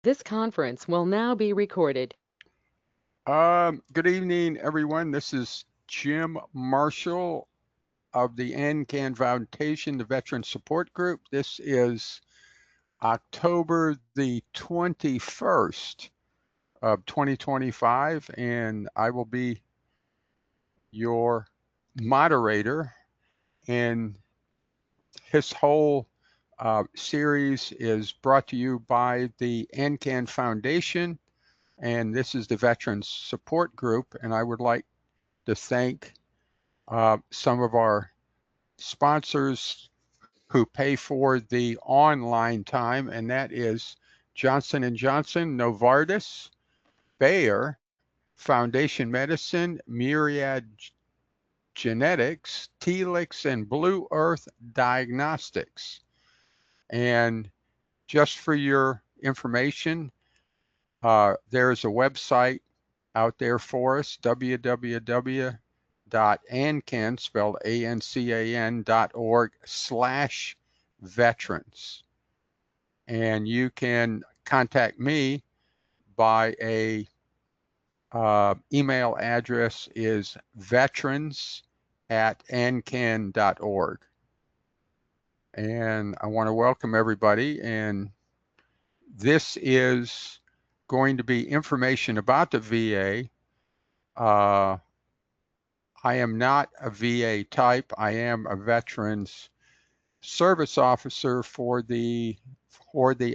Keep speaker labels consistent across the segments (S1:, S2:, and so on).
S1: This conference will now be recorded.
S2: Good evening, everyone. This is Jim Marshall of the AnCan Foundation, the Veteran Support Group. This is October the 21st of 2025, and I will be your moderator. And this whole series is brought to you by the AnCan Foundation, and this is the Veteran Support Group. And I would like to thank some of our sponsors who pay for the online time, and that is Johnson & Johnson, Novartis, Bayer, Foundation Medicine, Myriad Genetics, Telix, and Blue Earth Diagnostics. And just for your information, there's a website out there for us, www.ancan, spelled ANCAN.org/veterans. And you can contact me by a email address is veterans@ancan.org. And I want to welcome everybody. And this is going to be information about the VA. I am not a VA type. I am a veterans service officer for the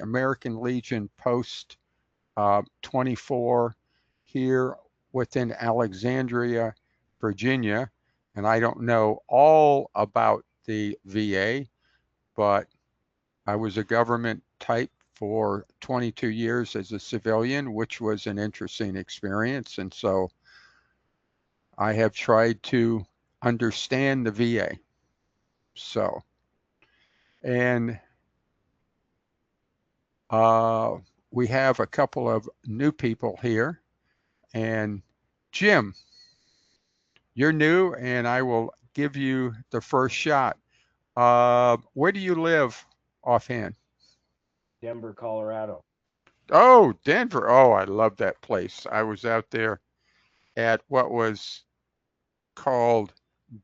S2: American Legion Post 24 here within Alexandria, Virginia. And I don't know all about the VA, but I was a government type for 22 years as a civilian, which was an interesting experience. And so I have tried to understand the VA. So, and uh, we have a couple of new people here. And Jim, you're new, and I will give you the first shot. Where do you live offhand?
S3: Denver, Colorado.
S2: Oh, Denver. Oh, I love that place. I was out there at what was called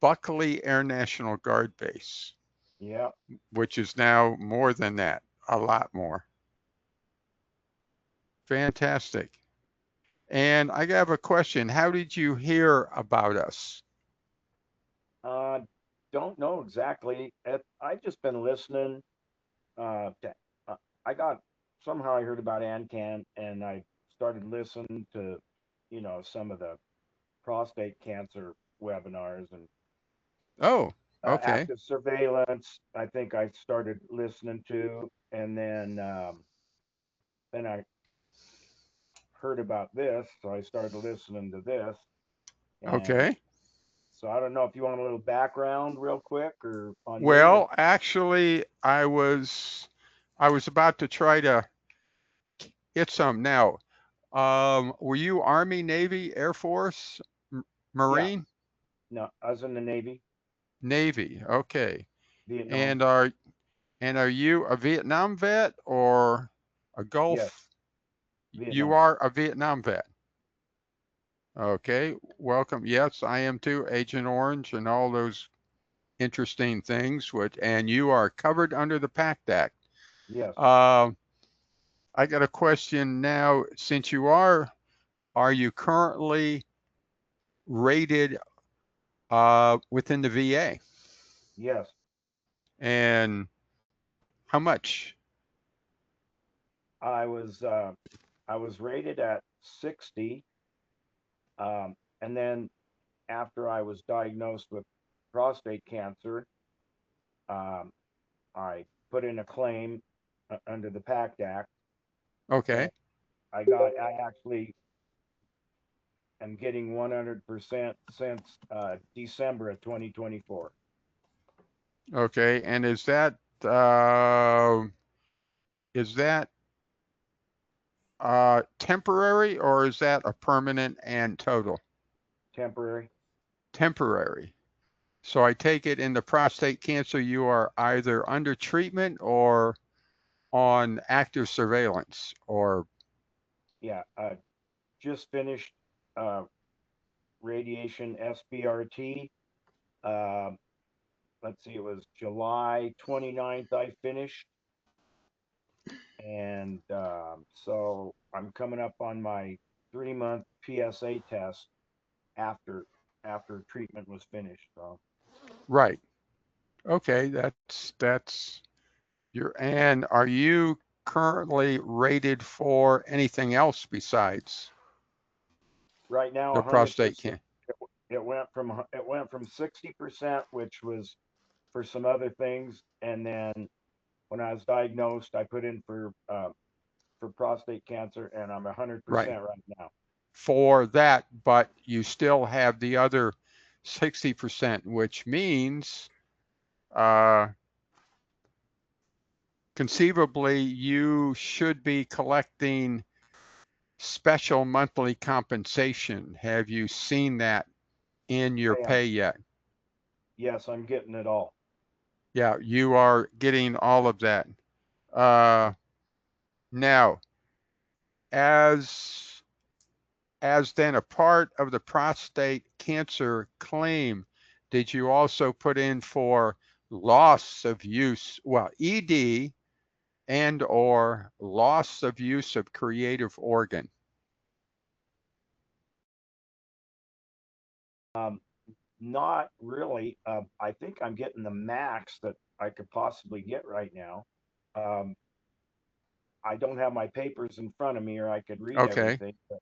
S2: Buckley Air National Guard Base,
S3: Yeah.
S2: which is now more than that, a lot more. Fantastic. And I have a question. How did you hear about us?
S3: Uh, don't know exactly. I just been listening. To, I got somehow I heard about AnCan and I started listening to, some of the prostate cancer webinars and
S2: Oh, okay.
S3: active surveillance. I think I started listening to, and then I heard about this, so I started listening to this, and
S2: Okay.
S3: so I don't know if you want a little background real quick or on me or
S2: Well, actually, I was about to try to get some now. Were you Army, Navy, Air Force,
S3: yeah,
S2: Marine?
S3: no, I was in the Navy,
S2: Navy. Okay.
S3: Vietnam.
S2: And are you a Vietnam vet or a
S3: Yes,
S2: Gulf? You
S3: Vietnam.
S2: are a Vietnam vet. Okay. Welcome. Yes, I am too. Agent Orange and all those interesting things. And you are covered under the PACT Act.
S3: Yes,
S2: Uh, I got a question now. Since are you currently rated within the VA?
S3: yes.
S2: And how much?
S3: I was uh, I was rated at 60, and then after I was diagnosed with prostate cancer, um, I put in a claim under the PACT Act, and
S2: Okay.
S3: I actually am getting 100% since December of 2024.
S2: Okay. And uh, is that temporary or is that a permanent and total?
S3: Temporary.
S2: Temporary. So I take it in the prostate cancer, you are either under treatment or on active surveillance or?
S3: Yeah, just finished radiation SBRT. Uh, let's see, it was July 29th I finished. And so I'm coming up on my 3-month PSA test after treatment was finished. So
S2: Right. Okay, that's and are you currently rated for anything else besides
S3: right now,
S2: the prostate
S3: 100%.
S2: cancer?
S3: It went from 60%, which was for some other things, and then when I was diagnosed, I put in for prostate cancer, and I'm 100%
S2: Right.
S3: right now.
S2: For that, but you still have the other 60%, which means conceivably you should be collecting special monthly compensation. Have you seen that in your
S3: I am.
S2: pay yet?
S3: Yes, I'm getting it all.
S2: Yeah, you are getting all of that. Now, as then a part of the prostate cancer claim, did you also put in for loss of use, well, ED and or loss of use of creative organ?
S3: Not really. I think I'm getting the max that I could possibly get right now. Um, I don't have my papers in front of me, or I could read
S2: Okay,
S3: everything. But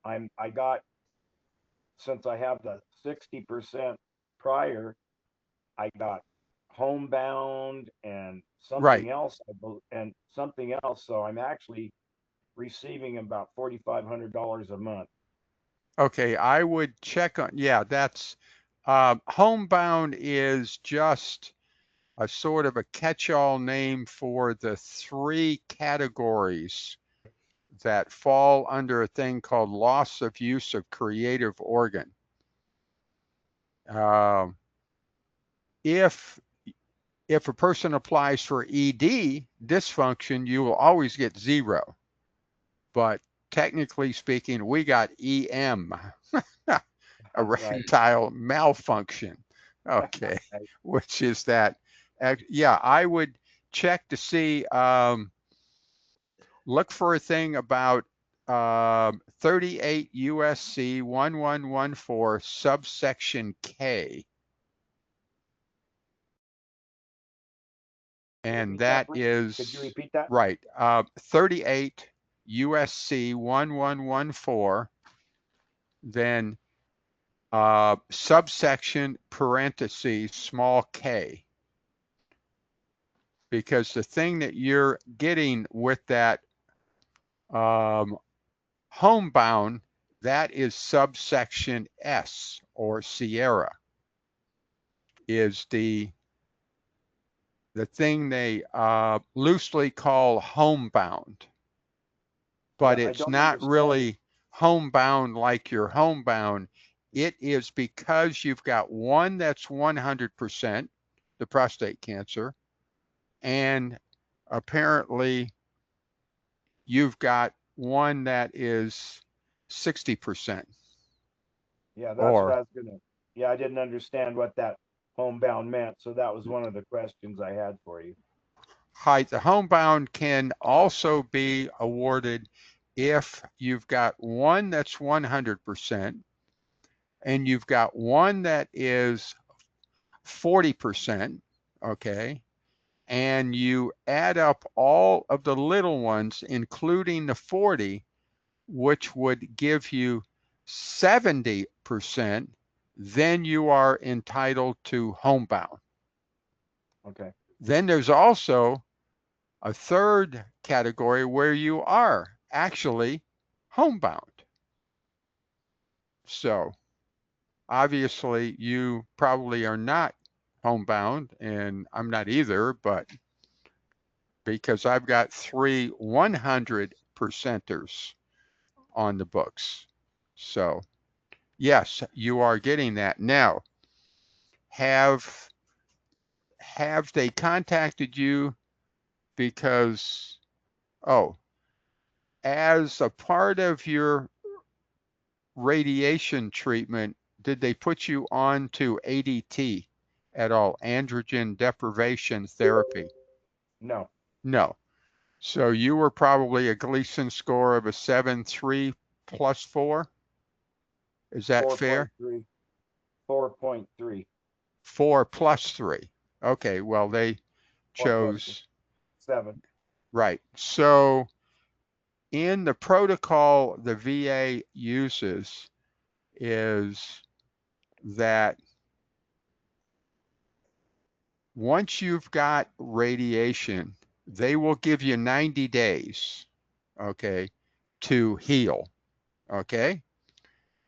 S3: I got, since I have the 60% prior, I got homebound and
S2: right.
S3: something else, and something else. So I'm actually receiving about $4,500 a month.
S2: Okay, I would check on, yeah, that's, homebound is just a sort of a catch-all name for the three categories that fall under a thing called loss of use of creative organ. Um, if a person applies for ED dysfunction, you will always get 0. But technically speaking, we got EM,
S3: Right.
S2: erectile malfunction. Okay, which is that. Yeah, I would check to see. Look for a thing about 38 USC 1114 subsection K. And that
S3: Could you
S2: is
S3: repeat that?
S2: right. 38 USC 1114, then subsection parentheses small k. Because the thing that you're getting with that homebound, that is subsection S or Sierra, is the thing they loosely call homebound, but
S3: Yeah, I
S2: it's
S3: don't
S2: not
S3: understand it.
S2: really homebound like you're homebound. It is because you've got one that's 100%, the prostate cancer, and apparently you've got one that is 60%.
S3: Yeah, that's what
S2: Or
S3: I was gonna. Yeah, I didn't understand what that homebound meant, so that was one of the questions I had for you.
S2: height, the homebound can also be awarded if you've got one that's 100% and you've got one that is 40%, okay, and you add up all of the little ones, including the 40, which would give you 70%, then you are entitled to homebound.
S3: Okay.
S2: Then there's also a third category where you are actually homebound. So obviously you probably are not homebound, and I'm not either, but because I've got 3 100 percenters on the books. So yes, you are getting that. Now, have they contacted you because, oh, as a part of your radiation treatment, did they put you on to ADT at all? Androgen deprivation therapy?
S3: No.
S2: No. So you were probably a Gleason score of a 7.3 plus 4. Is that fair?
S3: 4.3. 4.3.
S2: 4 plus 3. Okay, well, they
S3: 4 plus
S2: chose,
S3: 7.
S2: right. So in the protocol the VA uses is that once you've got radiation, they will give you 90 days, okay, to heal, okay?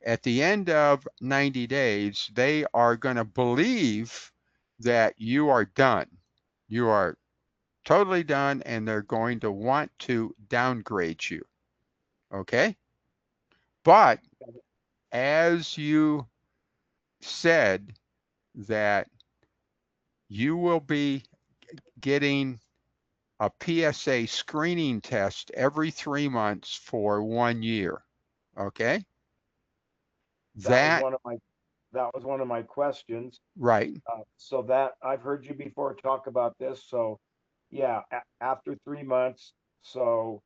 S2: At the end of 90 days, they are going to believe that you are done. You are totally done, and they're going to want to downgrade you, okay? But as you said, that you will be getting a PSA screening test every 3 months for 1 year. Okay?
S3: That
S2: That,
S3: was one of my questions.
S2: right.
S3: So that I've heard you before talk about this. So yeah, after 3 months. So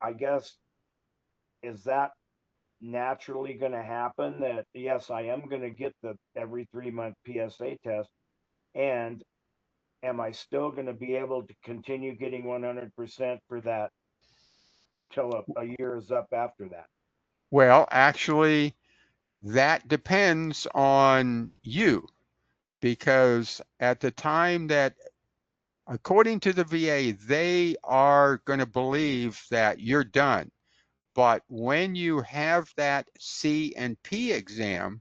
S3: I guess, is that naturally going to happen, that yes, I am going to get the every 3 month PSA test, and am I still going to be able to continue getting 100% for that till a year is up after that?
S2: Well, actually, that depends on you because at the time that, according to the VA, they are going to believe that you're done. But when you have that C and P exam,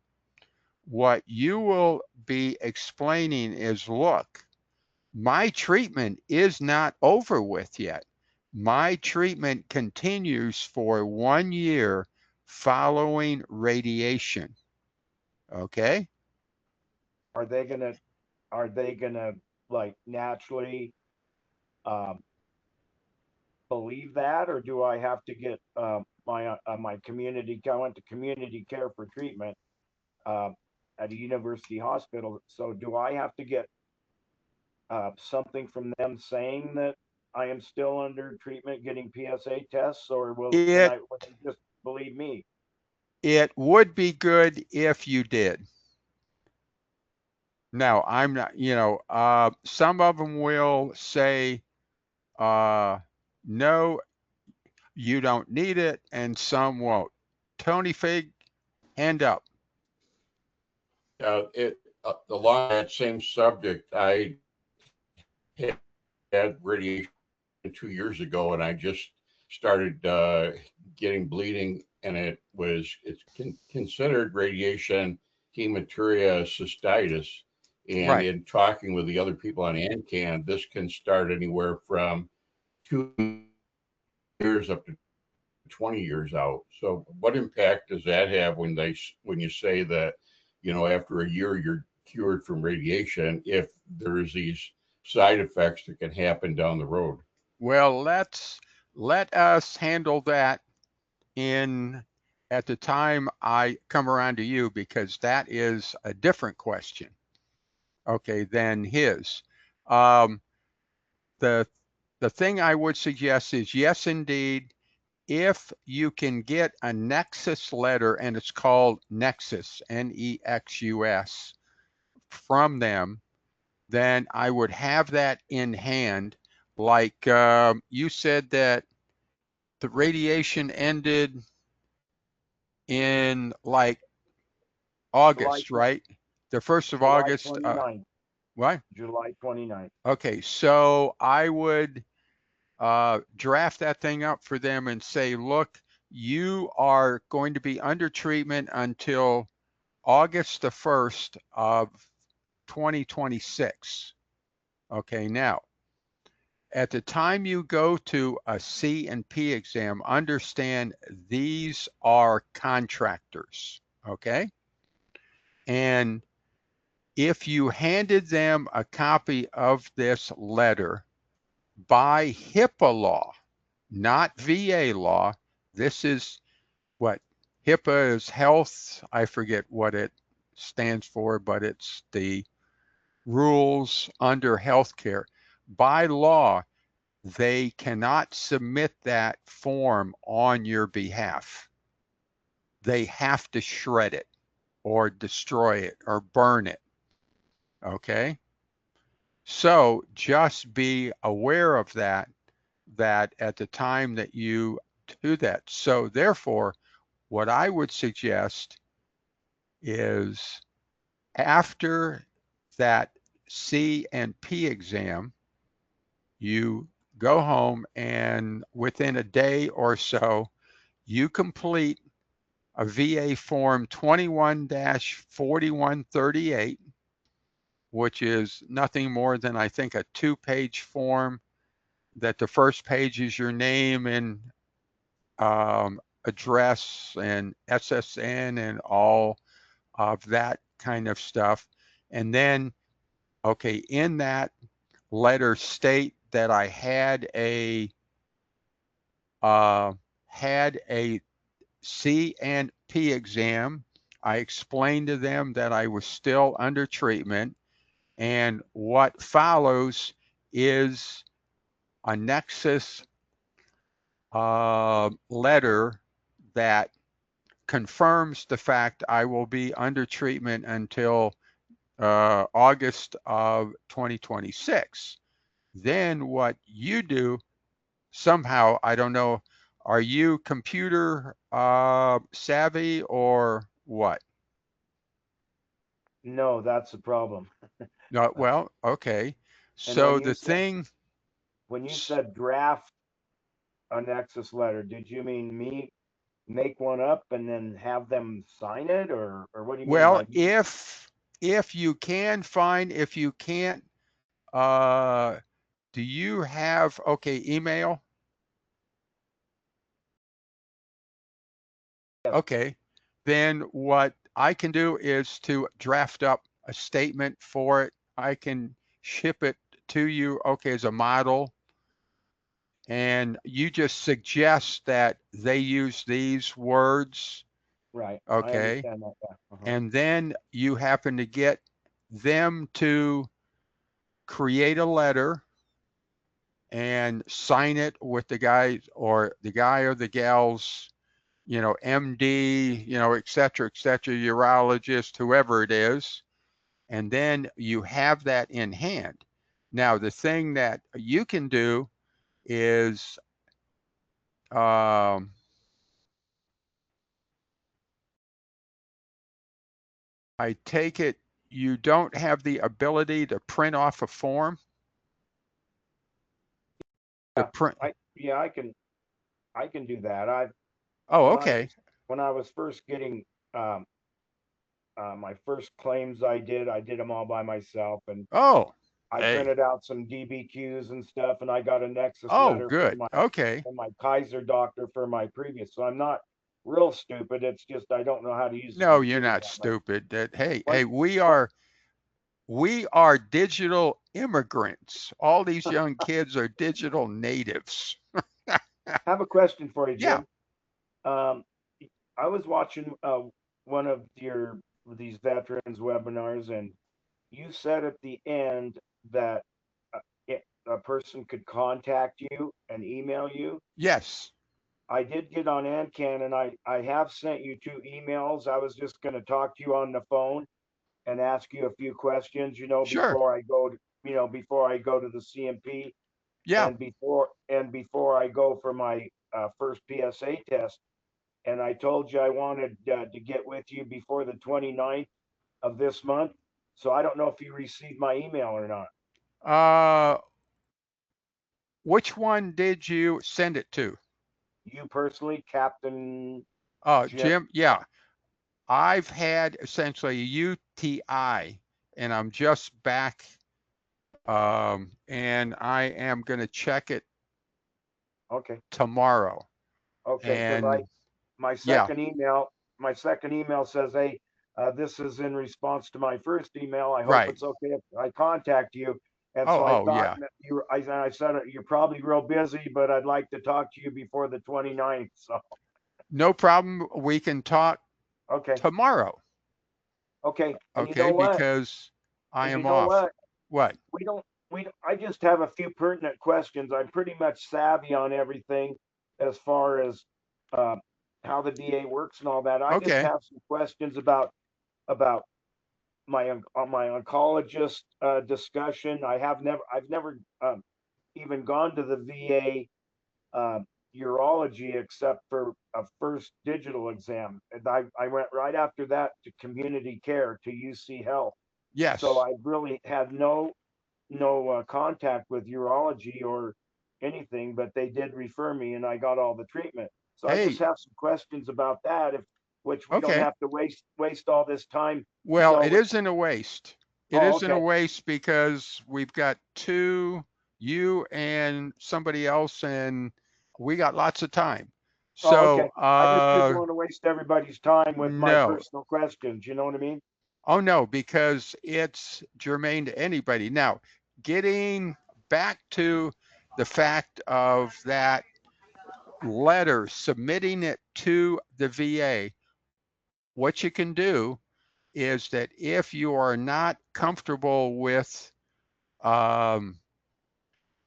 S2: what you will be explaining is, look, my treatment is not over with yet. My treatment continues for 1 year following radiation. Okay?
S3: Are they gonna like naturally um, believe that, or do I have to get my community? I went to community care for treatment uh, at a university hospital. So do I have to get something from them saying that I am still under treatment, getting PSA tests, or will they just believe me?
S2: It would be good if you did. Now, I'm not, some of them will say, no, you don't need it, and some won't. Tony Fig, hand up.
S4: Along that same subject, I had radiation 2 years ago, and I just started getting bleeding, and it's considered radiation hematuria cystitis. And
S2: Right.
S4: in talking with the other people on AnCan, this can start anywhere from 2 years up to 20 years out. So what impact does that have when you say that, after a year you're cured from radiation, if there's these side effects that can happen down the road?
S2: Well, let us handle that in at the time I come around to you because that is a different question, okay, than his. Um, the the thing I would suggest is yes, indeed, if you can get a Nexus letter, and it's called Nexus, Nexus, from them, then I would have that in hand. Like you said that the radiation ended in like
S3: July
S2: August, right? The 1st of
S3: July
S2: August.
S3: 29th.
S2: What?
S3: July 29th.
S2: Okay, so I would draft that thing up for them and say, look, you are going to be under treatment until August the 1st of 2026. Okay, now, at the time you go to a C and P exam, understand these are contractors, okay? And if you handed them a copy of this letter, by HIPAA law, not VA law. This is what HIPAA is health. I forget what it stands for, but it's the rules under healthcare. By law, they cannot submit that form on your behalf. They have to shred it or destroy it or burn it. Okay? So just be aware of that at the time that you do that. So therefore, what I would suggest is after that C and P exam, you go home and within a day or so, you complete a VA form 21-4138, which is nothing more than, I think, a 2-page form that the first page is your name and address and SSN and all of that kind of stuff. And then, okay, in that letter state that I had a C and P exam. I explained to them that I was still under treatment, and what follows is a nexus letter that confirms the fact I will be under treatment until August of 2026. Then what you do, somehow, I don't know, are you computer savvy or what?
S3: No, that's the problem.
S2: No, well, okay.
S3: And when
S2: So
S3: you
S2: the
S3: said
S2: thing,
S3: draft a Nexus letter, did you mean me make one up and then have them sign it, or what do you mean
S2: well,
S3: by?
S2: if you can find, if you can't, uh, do you have, okay, email?
S3: Yes.
S2: Okay, then what I can do is to draft up a statement for it. I can ship it to you, okay, as a model. And you just suggest that they use these words,
S3: Right. I
S2: okay?
S3: understand that. Yeah. Uh-huh.
S2: And then you happen to get them to create a letter and sign it with the guy or the gal's, MD, et cetera, urologist, whoever it is. And then you have that in hand. Now, the thing that you can do is, I take it you don't have the ability to print off a form? To
S3: Yeah.
S2: print.
S3: I can do that. I
S2: Oh,
S3: when I
S2: okay.
S3: when I was first getting um, my first claims, I did them all by myself, and
S2: Oh,
S3: I
S2: hey.
S3: printed out some DBQs and stuff, and I got a Nexus
S2: Oh,
S3: letter
S2: good. Okay.
S3: from my Kaiser doctor for my previous. So I'm not real stupid. It's just I don't know how to use the
S2: No, you're
S3: computer
S2: not
S3: that much.
S2: stupid. That
S3: What
S2: hey, we
S3: what
S2: are digital immigrants. All these young kids are digital natives.
S3: have a question for you,
S2: Yeah.
S3: Jim. Um, I was watching one of these veterans webinars, and you said at the end that a person could contact you and email you.
S2: Yes.
S3: I did get on AnCan, and I have sent you 2 emails. I was just going to talk to you on the phone and ask you a few questions,
S2: Sure.
S3: before I go to the CMP,
S2: Yeah.
S3: and before I go for my first PSA test. And I told you I wanted to get with you before the 29th of this month. So I don't know if you received my email or not.
S2: Uh, which one did you send it to?
S3: You personally, Captain Jim.
S2: Jim. Yeah. I've had essentially a UTI and I'm just back. And I am going to check it
S3: Okay.
S2: tomorrow.
S3: Okay. Because
S2: And
S3: my
S2: yeah,
S3: second email, says, "Hey, this is in response to my first email. I hope
S2: right.
S3: it's okay if I contact you." And so I
S2: Oh,
S3: thought
S2: yeah.
S3: that I said, you're probably real busy, but I'd like to talk to you before the 29th. So,
S2: No problem. We can talk
S3: okay.
S2: tomorrow.
S3: Okay. And you
S2: Okay,
S3: know what?
S2: because I
S3: And you
S2: am
S3: know
S2: off.
S3: what?
S2: What?
S3: I just have a few pertinent questions. I'm pretty much savvy on everything as far as uh, how the VA works and all that. I just
S2: Okay.
S3: have some questions about my oncologist discussion. I've never even gone to the VA uh, urology except for a first digital exam. And I went right after that to community care to UC Health. So
S2: Yes.
S3: I really had no contact with urology or anything, but they did refer me, and I got all the treatment. So I just
S2: Hey,
S3: have some questions about that, if which we don't
S2: okay.
S3: have to waste all this time.
S2: Well,
S3: So
S2: it
S3: with
S2: isn't a waste. It
S3: oh,
S2: isn't a
S3: okay,
S2: waste because we've got two, you and somebody else, and we got lots of time.
S3: oh,
S2: So,
S3: okay. I just didn't want to waste everybody's time with my
S2: no.
S3: personal questions. You know what I mean?
S2: Oh, no, because it's germane to anybody. Now, getting back to the fact of that letter, submitting it to the VA, what you can do is that if you are not comfortable with um,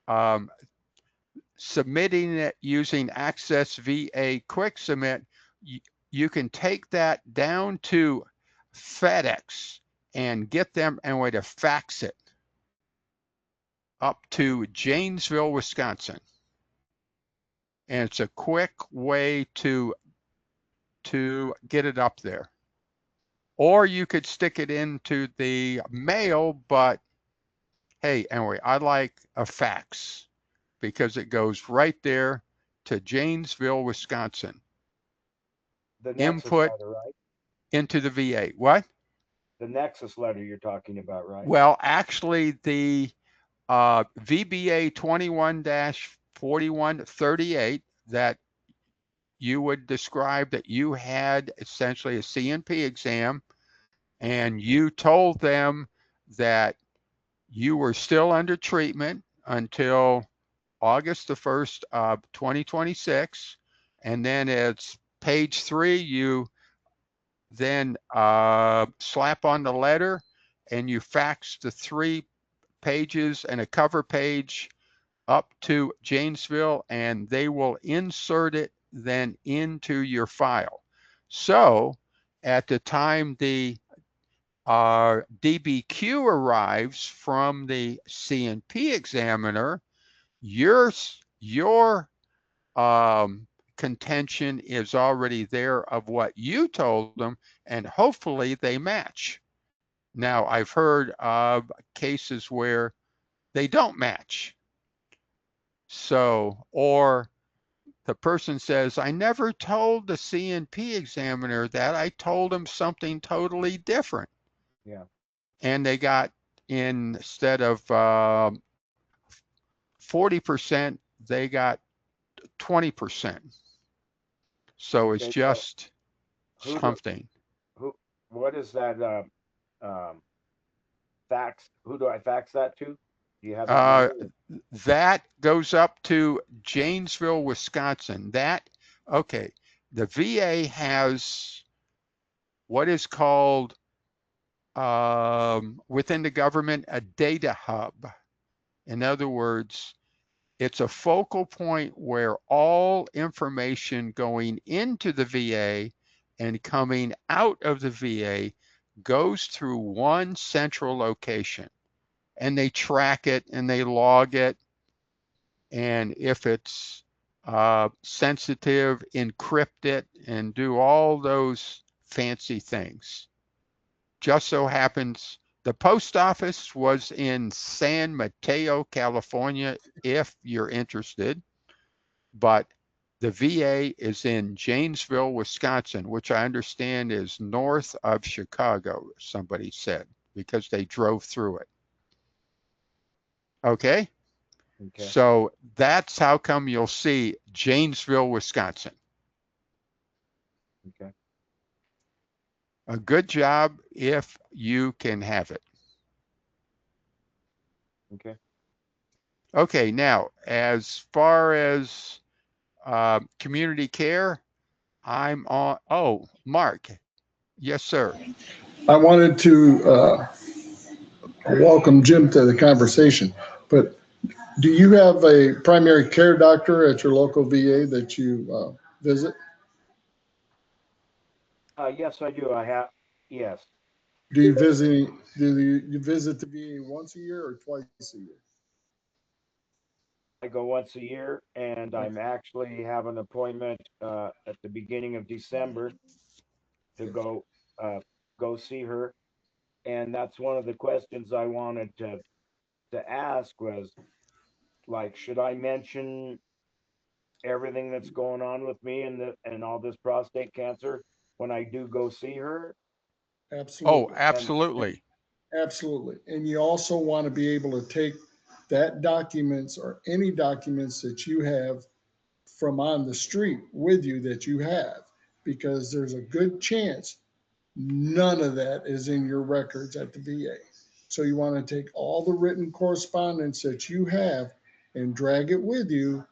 S2: um, submitting it using Access VA Quick Submit, you can take that down to FedEx and get them and way to fax it up to Janesville, Wisconsin. And it's a quick way to get it up there. Or you could stick it into the mail, but hey, anyway, I like a fax because it goes right there to Janesville, Wisconsin.
S3: The Nexus
S2: Input
S3: letter, right?
S2: into the VA. What?
S3: The Nexus letter you're talking about, right?
S2: Well, actually, the VBA 21-4138 that you would describe that you had essentially a CNP exam and you told them that you were still under treatment until August the 1st of 2026. And then it's page 3, you then slap on the letter and you fax the 3 pages and a cover page up to Janesville and they will insert it then into your file. So at the time the DBQ arrives from the CNP examiner, your contention is already there of what you told them, and hopefully they match. Now, I've heard of cases where they don't match. So, or the person says, I never told the CNP examiner that. I told him something totally different.
S3: Yeah.
S2: And they got, instead of 40%, they got 20%. So it's
S3: Okay. So
S2: just
S3: who do
S2: something.
S3: who? What is that? Um, fax? Who do I fax that to? Do you have that
S2: Uh,
S3: number?
S2: that goes up to Janesville, Wisconsin. Okay, the VA has what is called within the government a data hub. In other words, it's a focal point where all information going into the VA and coming out of the VA goes through one central location. And they track it and they log it. And if it's sensitive, encrypt it and do all those fancy things. Just so happens the post office was in San Mateo, California, if you're interested, but the VA is in Janesville, Wisconsin, which I understand is north of Chicago, somebody said, because they drove through it. Okay?
S3: Okay.
S2: So that's how come you'll see Janesville, Wisconsin.
S3: Okay.
S2: A good job if you can have it.
S3: Okay.
S2: Okay, now, as far as community care, I'm on, oh, Mark. Yes, sir.
S5: I wanted to welcome Jim to the conversation, but do you have a primary care doctor at your local VA that you visit?
S3: Yes, I do. I have, yes.
S5: Do you visit? Do you visit the VA once a year or twice a year?
S3: I go once a year, and I'm
S5: Okay.
S3: actually have an appointment at the beginning of December to uh, go see her. And that's one of the questions I wanted to ask was like, should I mention everything that's going on with me and all this prostate cancer when I do go see her?
S2: Oh,
S5: Absolutely.
S3: And
S2: absolutely.
S5: Absolutely. And you also want to be able to take that documents or any documents that you have from on the street with you that you have, because there's a good chance none of that is in your records at the VA. So you want to take all the written correspondence that you have and drag it with you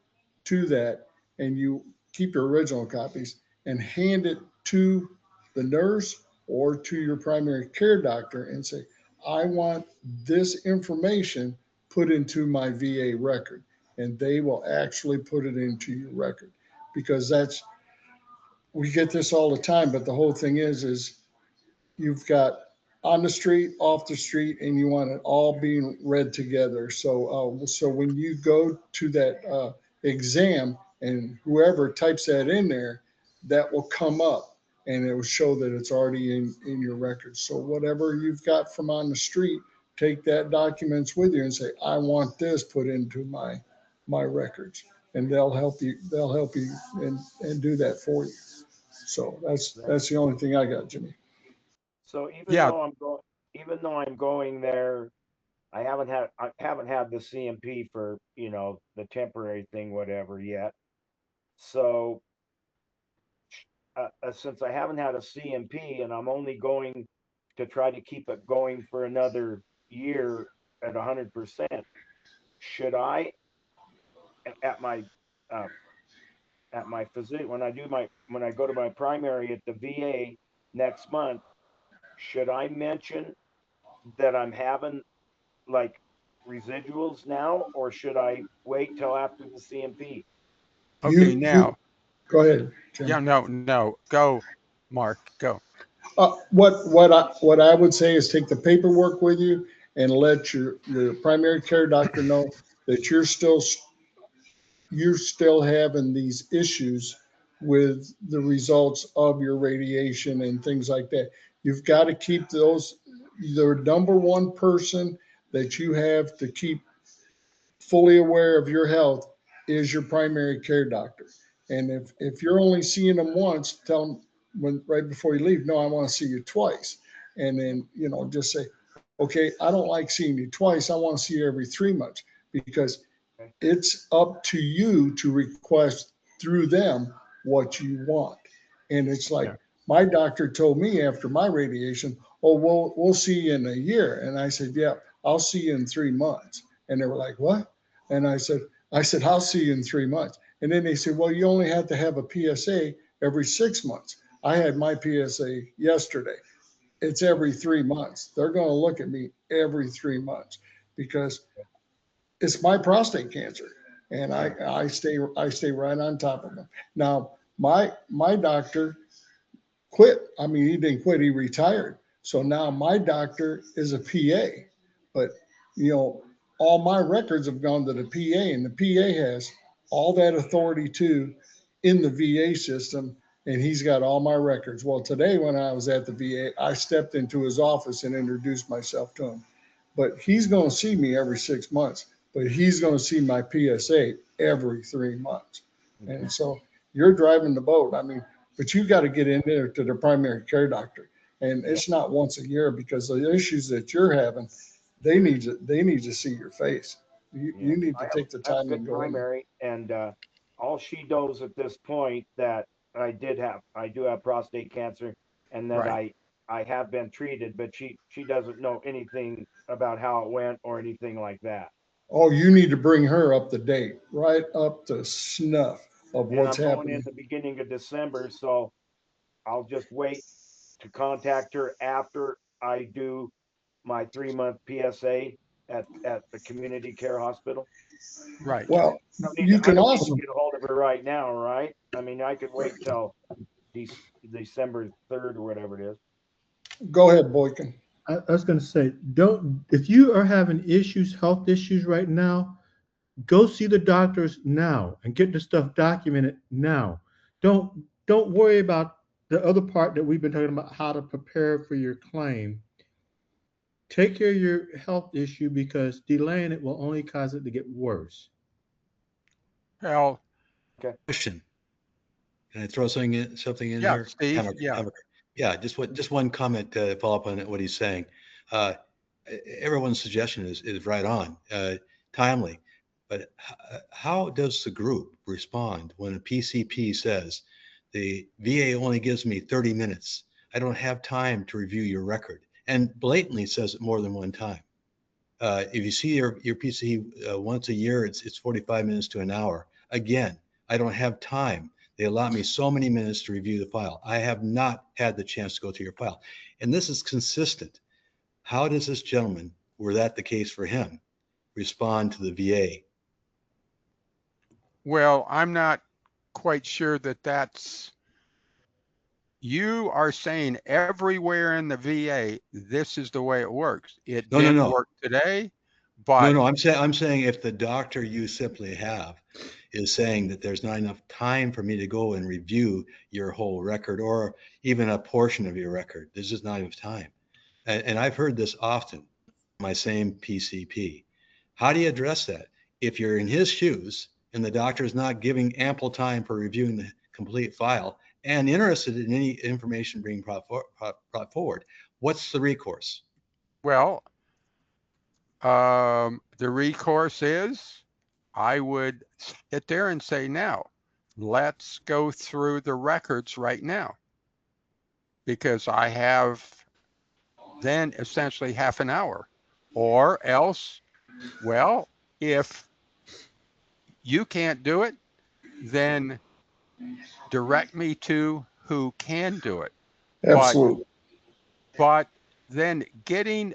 S5: to that, and you keep your original copies and hand it to the nurse or to your primary care doctor and say, I want this information put into my VA record. And they will actually put it into your record, because that's, we get this all the time, but the whole thing is you've got on the street, off the street, and you want it all being read together. So when you go to that exam and whoever types that in there, that will come up and it will show that it's already in your records. So whatever you've got from on the street, take that documents with you and say, I want this put into my records, and they'll help you and do that for you. So that's the only thing I got, Jimmy.
S3: so
S2: Yeah,
S3: even though I'm going there, I haven't had the CMP for, the temporary thing, whatever yet. So since I haven't had a CMP and I'm only going to try to keep it going for another year at 100%, should I at my uh, physician when I go to my primary at the VA next month, should I mention that I'm having like residuals now, or should I wait till after the CMP?
S2: okay,
S5: You
S2: now.
S5: go ahead,
S2: Yeah,
S5: Jim.
S2: no. Go, Mark, go.
S5: What I would say is take the paperwork with you and let your primary care doctor know that you're still having these issues with the results of your radiation and things like that. You've got to keep those, the number one person that you have to keep fully aware of your health is your primary care doctor. And if you're only seeing them once, tell them when right before you leave, no, I want to see you twice. And then, just say, okay, I don't like seeing you twice. I want to see you every 3 months, because
S3: Okay.
S5: it's up to you to request through them what you want. And it's like
S2: Yeah.
S5: my doctor told me after my radiation, oh, we'll see you in a year. And I said, yeah, I'll see you in 3 months. And they were like, what? And I said, I'll see you in 3 months. And then they said, well, you only have to have a PSA every 6 months. I had my PSA yesterday. It's every 3 months. They're going to look at me every 3 months, because it's my prostate cancer, and
S3: Yeah.
S5: I stay right on top of them. Now, my doctor quit. I mean, he didn't quit, he retired. So now my doctor is a PA, but you know, all my records have gone to the PA, and the PA has all that authority too in the VA system, and he's got all my records. Well, today when I was at the VA, I stepped into his office and introduced myself to him. But he's going to see me every 6 months, but he's going to see my PSA every 3 months.
S3: Okay.
S5: And so you're driving the boat. I mean, but you got to get in there to the primary care doctor, and
S3: Yeah.
S5: it's not once a year, because the issues that you're having, they need to see your face. you,
S3: Yeah.
S5: you need to take the
S3: I have a
S5: time
S3: good
S5: and go in there.
S3: primary, and all she knows at this point that I do have prostate cancer, and that
S2: Right.
S3: I have been treated, but she doesn't know anything about how it went or anything like that.
S5: Oh, you need to bring her up to date, right up to snuff of
S3: And
S5: what's
S3: I'm going in
S5: happening.
S3: the beginning of December, so I'll just wait to contact her after I do my 3-month PSA at the community care hospital.
S2: Right.
S5: Well,
S3: I
S5: you can
S3: don't need to
S5: also,
S3: get a hold of her right now, right? I mean, I could wait till December 3rd or whatever it is.
S5: go ahead, Boykin.
S6: I was going to say, don't, if you are having issues, health issues right now, go see the doctors now and get the stuff documented now. Don't don't worry about the other part that we've been talking about, how to prepare for your claim. Take care of your health issue, because delaying it will only cause it to get worse.
S2: Well,
S7: Question. Can I throw something in
S2: yeah,
S7: here?
S2: Steve, yeah.
S7: Yeah, just one comment to follow up on what he's saying. Uh, Everyone's suggestion is right on, timely. But how does the group respond when a PCP says the VA only gives me 30 minutes? I don't have time to review your record, and blatantly says it more than one time. If you see your PCP once a year, it's 45 minutes to an hour. Again, I don't have time. They allot me so many minutes to review the file. I have not had the chance to go through your file. And this is consistent. How does this gentleman, were that the case for him, respond to the VA?
S2: Well, I'm not quite sure that that's, you are saying everywhere in the VA, this is the way it works. It
S7: No, no,
S2: didn't
S7: no.
S2: work today,
S7: No,
S2: but
S7: no, I'm saying if the doctor you simply have is saying that there's not enough time for me to go and review your whole record or even a portion of your record, there's just not enough time. And I've heard this often, my same PCP. How do you address that? If you're in his shoes and the doctor is not giving ample time for reviewing the complete file and interested in any information being brought forward, what's the recourse?
S2: well, the recourse is I would sit there and say, now, let's go through the records right now, because I have then essentially half an hour. Or else, well, if you can't do it, then direct me to who can do it.
S5: Absolutely.
S2: But then getting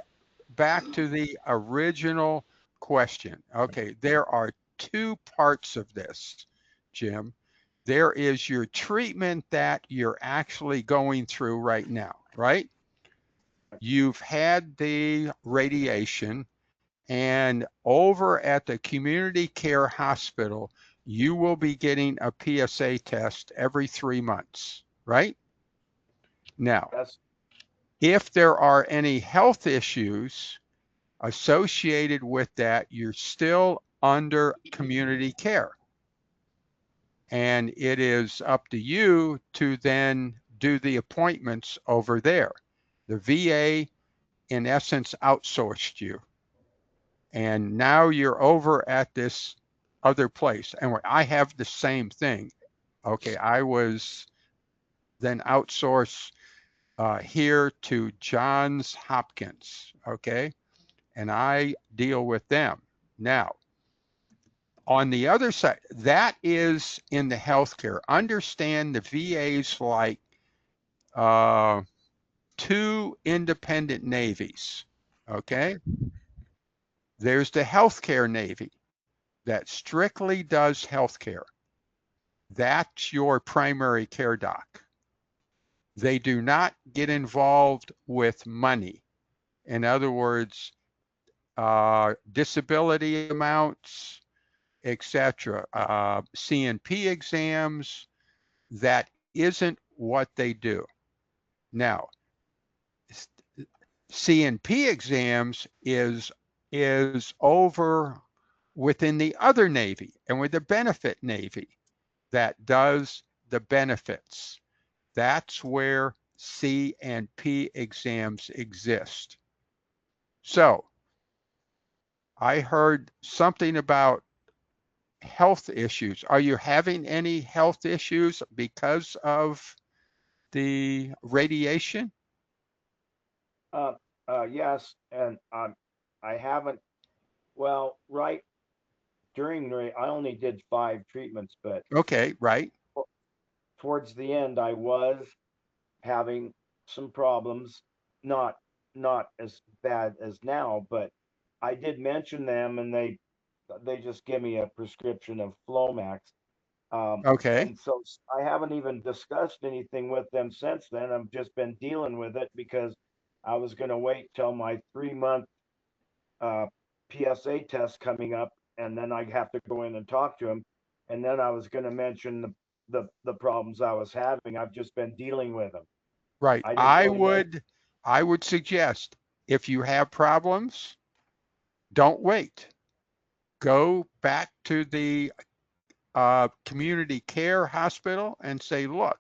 S2: back to the original question, okay, there are two parts of this, Jim. There is your treatment that you're actually going through right now, right? You've had the radiation, and over at the community care hospital, you will be getting a PSA test every 3 months, right? Now,
S3: That's
S2: if there are any health issues associated with that, you're still under community care. And it is up to you to then do the appointments over there. The VA, in essence, outsourced you. And now you're over at this other place. And I have the same thing. Okay, I was then outsourced here to Johns Hopkins. Okay, and I deal with them. Now, on the other side, that is in the healthcare. Understand the VA's like two independent navies. Okay, there's the healthcare navy that strictly does healthcare. That's your primary care doc. They do not get involved with money. In other words, disability amounts, etc. CNP exams, that isn't what they do. Now, CNP exams is over within the other Navy and with the benefit Navy that does the benefits. That's where CNP exams exist. So I heard something about health issues. Are you having any health issues because of the radiation?
S3: yes, and I haven't, well, right during, I only did 5 treatments, but
S2: Okay, right.
S3: towards the end, I was having some problems, not not as bad as now, but I did mention them, and they just give me a prescription of Flomax.
S2: Okay,
S3: And so I haven't even discussed anything with them since then. I've just been dealing with it because I was going to wait till my 3-month uh, PSA test coming up, and then I have to go in and talk to him. And then I was going to mention the problems I was having. I've just been dealing with them.
S2: right.
S3: I didn't really make.
S2: I would suggest if you have problems, don't wait. Go back to the community care hospital and say, look,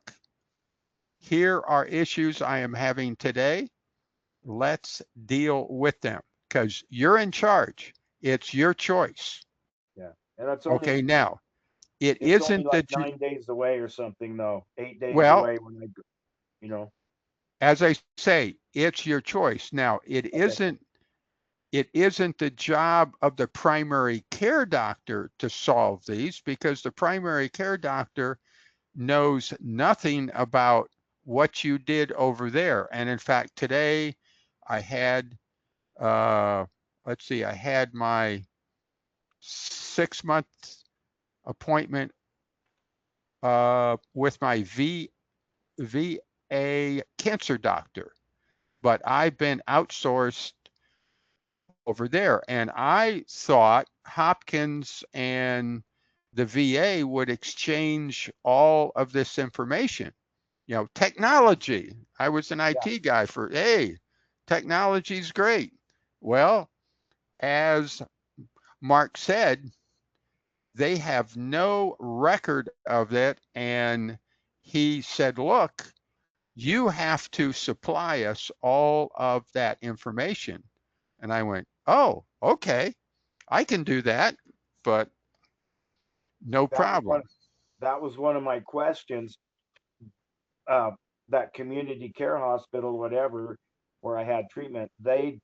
S2: here are issues I am having today. Let's deal with them because you're in charge. It's your choice.
S3: Yeah, and
S2: Okay, now it
S3: it's only
S2: isn't
S3: like
S2: that you,
S3: 9 days away or something, though. 8 days
S2: well,
S3: away when I, you know.
S2: as I say, it's your choice. Now,
S3: Okay.
S2: it isn't the job of the primary care doctor to solve these because the primary care doctor knows nothing about what you did over there. And in fact, today I had, let's see, I had my 6-month appointment with my VA cancer doctor, but I've been outsourced over there. And I thought Hopkins and the VA would exchange all of this information. You know, technology. I was an
S3: Yeah.
S2: IT guy for, hey, technology's great. Well, as Mark said, they have no record of it. And he said, look, you have to supply us all of that information. And I went, oh, okay, I can do that, but no
S3: That was one.
S2: problem.
S3: That was one of my questions. Uh, that community care hospital, whatever, where I had treatment, they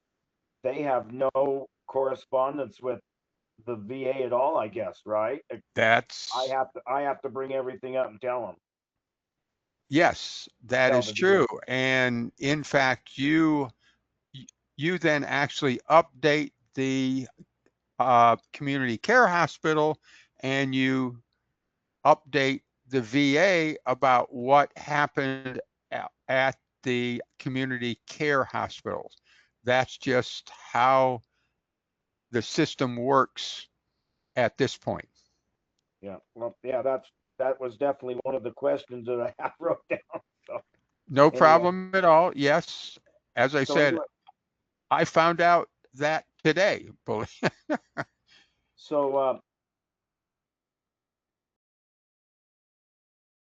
S3: have no correspondence with the VA at all, I guess, right?
S2: That's,
S3: I have to bring everything up and
S2: yes, that
S3: tell
S2: is
S3: the VA.
S2: true. And in fact, you then actually update the community care hospital and you update the VA about what happened at the community care hospitals. That's just how the system works at this point.
S3: Yeah. Well, yeah, that was definitely one of the questions that I have wrote down. So
S2: No
S3: anyway,
S2: problem at all. Yes, as I
S3: so
S2: said,
S3: anyway,
S2: I found out that today.
S3: so uh,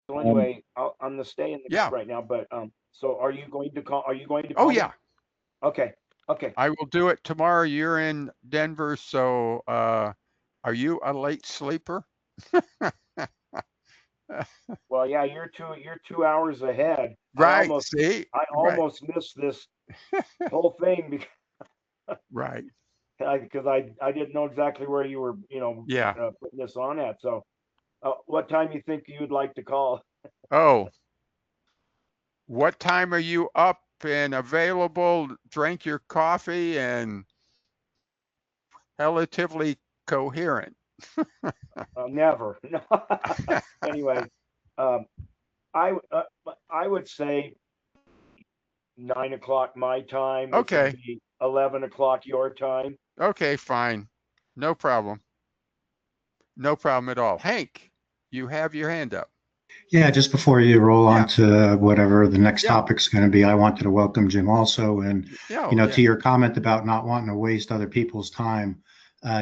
S3: so anyway, I'm gonna stay in the
S2: Yeah.
S3: right now. But so are you going to call? Are you going to
S2: Oh
S3: call me?
S2: yeah.
S3: Okay. Okay.
S2: I will do it tomorrow. You're in Denver, so are you a late sleeper?
S3: Well, yeah, you're 2 hours ahead.
S2: Right. See?
S3: I
S2: Right.
S3: almost missed this whole thing
S2: Right.
S3: because I didn't know exactly where you were,
S2: Yeah.
S3: putting this on at. So, what time you think you'd like to call?
S2: Oh, what time are you up and available? Drink your coffee and relatively coherent.
S3: Never. No. Anyway, um, I would say 9 o'clock my time, which would
S2: Okay.
S3: be 11 o'clock your time.
S2: Okay, fine. No problem. No problem at all. Hank, you have your hand up.
S8: Yeah, just before you roll on
S2: Yeah.
S8: to whatever the next
S2: Yeah.
S8: topic's going to be, I wanted to welcome Jim also. And,
S2: Yeah.
S8: you know,
S2: Yeah.
S8: to your comment about not wanting to waste other people's time,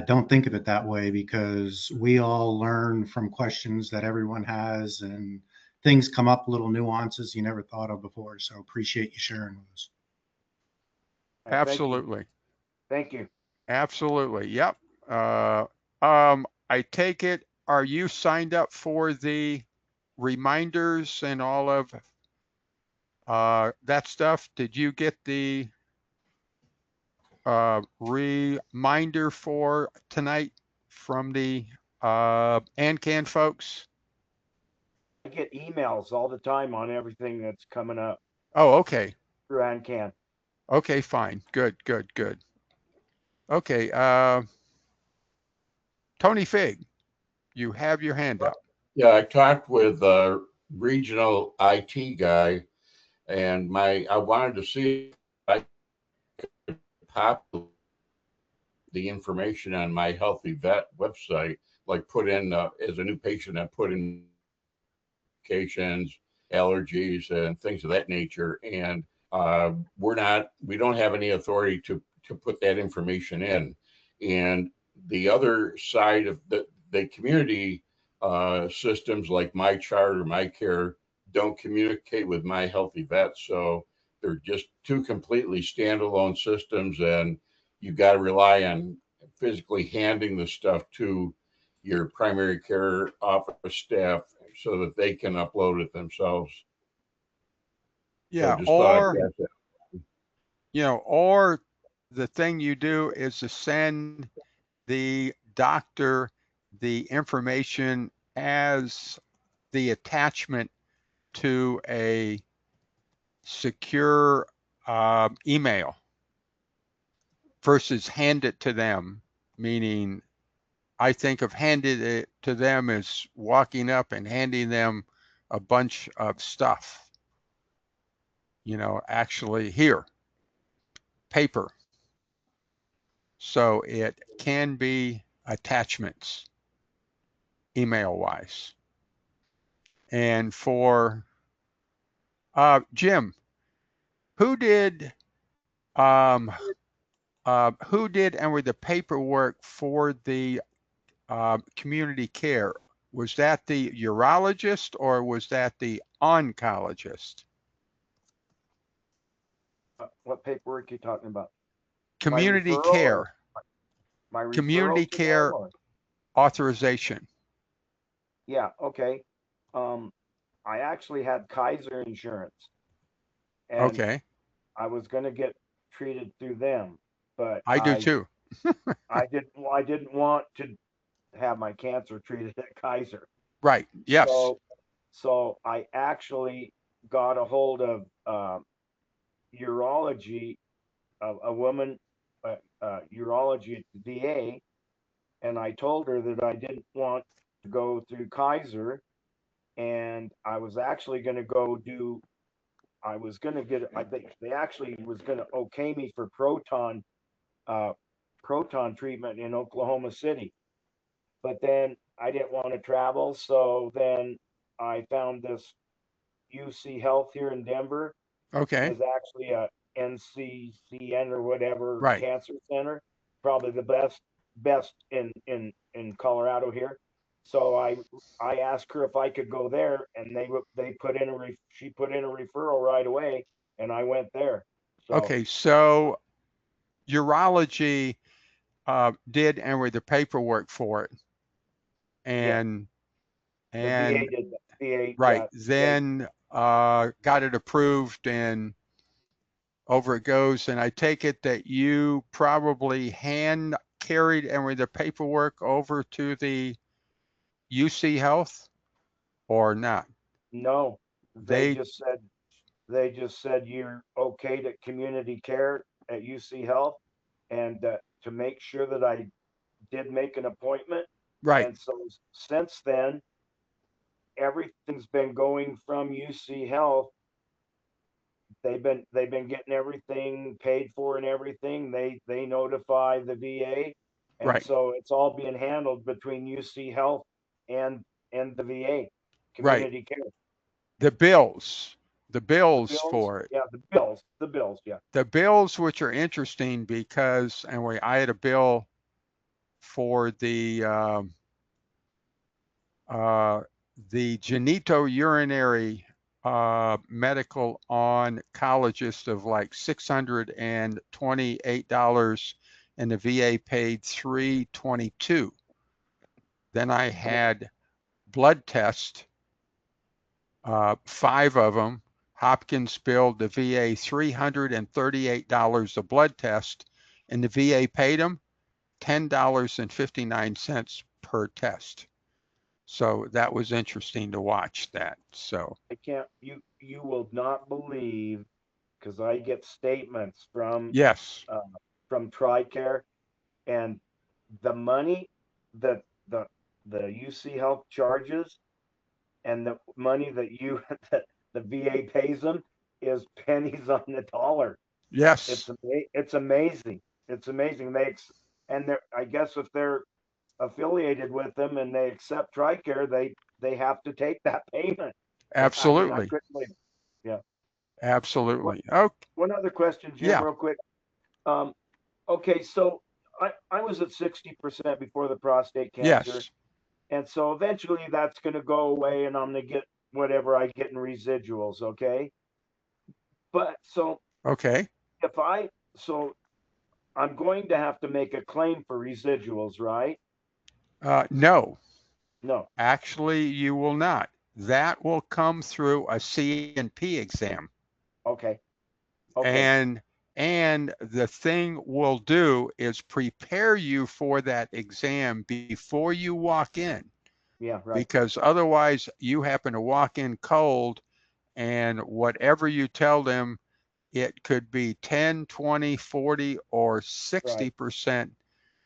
S8: don't think of it that way because we all learn from questions that everyone has and things come up, little nuances you never thought of before. So appreciate you sharing those.
S2: Absolutely.
S3: Thank you.
S2: Absolutely. Yep. I take it, are you signed up for the reminders and all of that stuff? Did you get the reminder for tonight from the AnCan folks?
S3: I get emails all the time on everything that's coming up
S2: Oh, okay.
S3: through AnCan.
S2: Okay, fine. Good, good, good. Okay, Tony Fig, you have your hand up.
S4: Yeah, I talked with a regional IT guy, and I wanted to see if I could pop the information on my Healthy Vet website, like put in as a new patient, I put in medications, allergies, and things of that nature. And we don't have any authority to put that information in. And the other side of the community systems like My Chart or My Care don't communicate with My Healthy Vet. So they're just two completely standalone systems, and you've got to rely on physically handing the stuff to your primary care office staff so that they can upload it themselves.
S2: Yeah,
S4: So just thought I'd
S2: or,
S4: pass that.
S2: or the thing you do is to send the doctor the information as the attachment to a secure email versus hand it to them, meaning I think of handed it to them as walking up and handing them a bunch of stuff. Actually here, paper. So it can be attachments email wise. And for Jim, who did and with the paperwork for the community care? Was that the urologist or was that the oncologist?
S3: What paperwork are you talking about?
S2: Community
S3: referral
S2: care,
S3: My referral
S2: community
S3: to
S2: care
S3: them, or-
S2: authorization.
S3: Yeah, okay. I actually had Kaiser insurance, and
S2: Okay,
S3: I was going to get treated through them, but
S2: I do too.
S3: I didn't want to have my cancer treated at Kaiser.
S2: Right, yes,
S3: So I actually got a hold of urology, a woman, urology at the VA, and I told her that I didn't want to go through Kaiser, and I was actually going to go do. I was going to get. I think they actually was going to okay me for uh, proton treatment in Oklahoma City, but then I didn't want to travel, so then I found this UC Health here in Denver
S2: okay,
S3: was actually a NCCN or whatever
S2: right.
S3: cancer center, probably the best in Colorado here. So I asked her if I could go there, and they she put in a referral right away, and I went there. So
S2: Okay, so urology did and with the paperwork for it.
S3: yeah,
S2: And
S3: the VA
S2: and
S3: did that. VA,
S2: right,
S3: yeah,
S2: then got it approved and over it goes. And I take it that you probably hand carried and with the paperwork over to the UC Health or not?
S3: no,
S2: They,
S3: they just said you're okay to community care at UC Health, and to make sure that I did make an appointment.
S2: right,
S3: And so since then, everything's been going from UC Health. They've been getting everything paid for and everything. They notify the VA, and
S2: right,
S3: so it's all being handled between UC Health and the VA
S2: right.
S3: community care.
S2: The bills, the
S3: The
S2: bills
S3: bills,
S2: for it.
S3: yeah, the bills, yeah.
S2: The bills, which are interesting because, anyway, I had a bill for the genitourinary medical oncologist of like $628, and the VA paid $322. Then I had blood tests, 5 of them. Hopkins billed the VA $338 a blood test, and the VA paid them $10.59 per test. So that was interesting to watch that. So
S3: I can't, you will not believe, because I get statements
S2: yes,
S3: from TRICARE, and the money that the UC Health charges and the money that that the VA pays them is pennies on the dollar.
S2: yes,
S3: It's amazing. It's amazing. And they're, I guess if they're affiliated with them and they accept TRICARE, they have to take that payment. I mean, I
S2: absolutely,
S3: couldn't believe it. Yeah. What,
S2: absolutely. Oh,
S3: one other question, Jim,
S2: yeah,
S3: real quick. Um, okay, so I was at 60% before the prostate cancer.
S2: yes,
S3: And so eventually that's going to go away and I'm going to get whatever I get in residuals. Okay. But so
S2: okay.
S3: if so I'm going to have to make a claim for residuals, right?
S2: No,
S3: No.
S2: actually, you will not. That will come through a C&P exam.
S3: Okay. Okay.
S2: And the thing we'll do is prepare you for that exam before you walk in,
S3: Yeah. Right.
S2: because otherwise you happen to walk in cold and whatever you tell them, it could be 10, 20, 40, or
S3: Right.
S2: 60%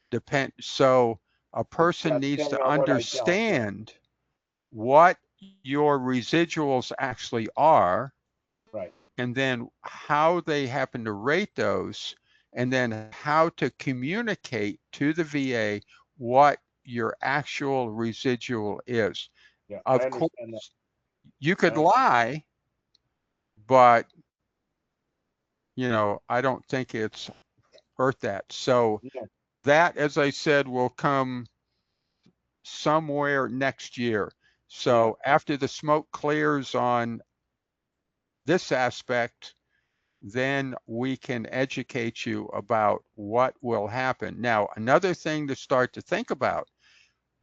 S2: depend. So a person needs
S3: Depending
S2: to
S3: on what I tell. Yeah.
S2: understand what your residuals actually are,
S3: Right.
S2: and then how they happen to rate those, and then how to communicate to the VA what your actual residual is.
S3: Yeah. I
S2: Of course,
S3: understand that.
S2: you
S3: I
S2: could
S3: understand.
S2: lie, but I don't think it's worth that. So
S3: Yeah.
S2: that, as I said, will come somewhere next year.
S3: Yeah.
S2: So after the smoke clears on this aspect, then we can educate you about what will happen. Now, another thing to start to think about,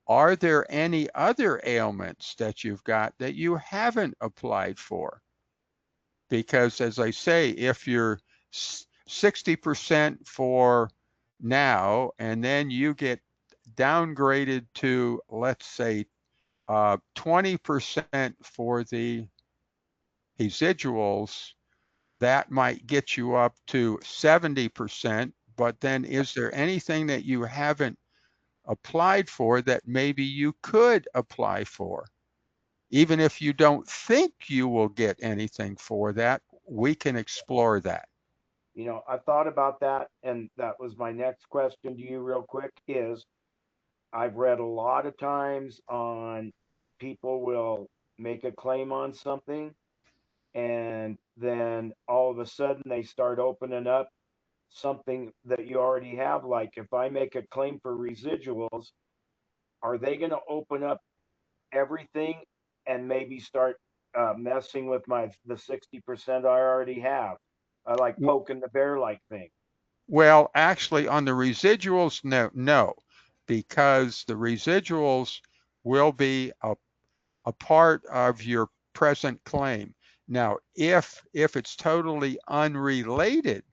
S2: are there any other ailments that you've got that you haven't applied for? Because as I say, if you're 60% for now, and then you get downgraded to, let's say, 20% for the residuals, that might get you up to 70%, but then is there anything that you haven't applied for that maybe you could apply for? Even if you don't think you will get anything for that, we can explore that.
S3: I thought about that, and that was my next question to you, real quick. Is I've read a lot of times on people will make a claim on something, and then all of a sudden they start opening up something that you already have. Like if I make a claim for residuals, are they going to open up everything and maybe start messing with the 60% I already have? I like poking the bear like thing.
S2: Well, actually, on the residuals, no, because the residuals will be a part of your present claim. Now, if it's totally unrelated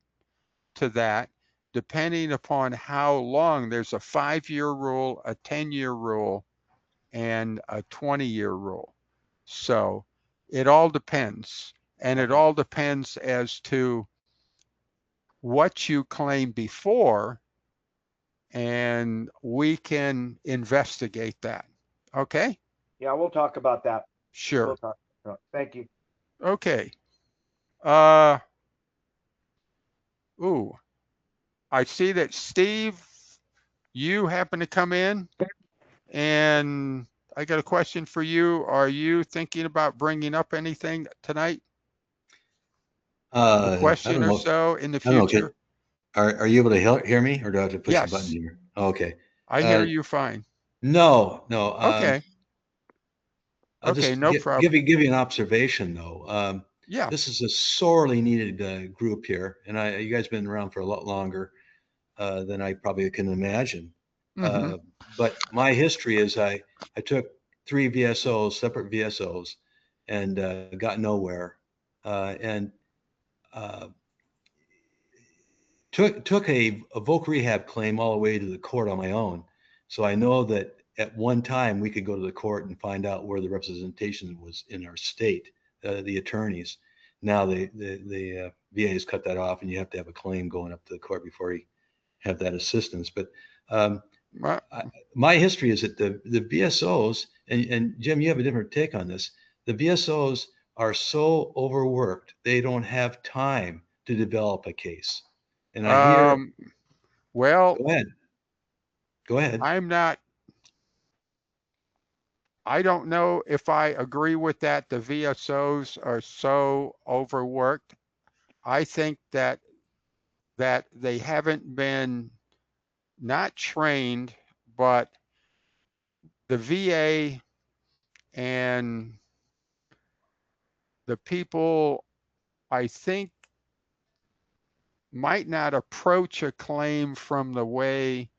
S2: to that, depending upon how long, there's a 5-year rule, a 10-year rule, and a 20-year rule. So it all depends. And it
S3: Okay.
S2: all depends as to what you claimed before, and we can investigate that. Okay?
S3: Yeah, we'll talk about that. We'll
S2: Sure.
S3: talk. Thank you.
S2: Okay. Ooh, I see that Steve, you happen to come in, and I got a question for you. Are you thinking about bringing up anything tonight? A
S7: I
S2: question
S7: don't
S2: or
S7: know.
S2: so in the
S7: I don't know.
S2: future?
S7: Are you able to hear me, or do I have to push the button
S2: Yes,
S7: here? Okay.
S2: I hear
S7: Uh,
S2: you fine.
S7: no, no.
S2: Okay,
S7: I'll
S2: okay,
S7: just
S2: no problem.
S7: give you an observation though.
S2: Yeah,
S7: This is a sorely needed group here, and you guys been around for a lot longer than I probably can imagine.
S2: mm-hmm.
S7: But my history is I took 3 VSOs, separate VSOs, and got nowhere. And took a voc rehab claim all the way to the court on my own. So I know that at one time we could go to the court and find out where the representation was in our state, the attorneys. Now the VA has cut that off, and you have to have a claim going up to the court before you have that assistance. But my history is that the BSOs, and Jim, you have a different take on this. The BSOs are so overworked, they don't have time to develop a case. And I hear,
S2: well,
S7: go ahead.
S2: I don't know if I agree with that. The VSOs are so overworked. I think that they haven't been not trained, but the VA and the people, I think, might not approach a claim from the way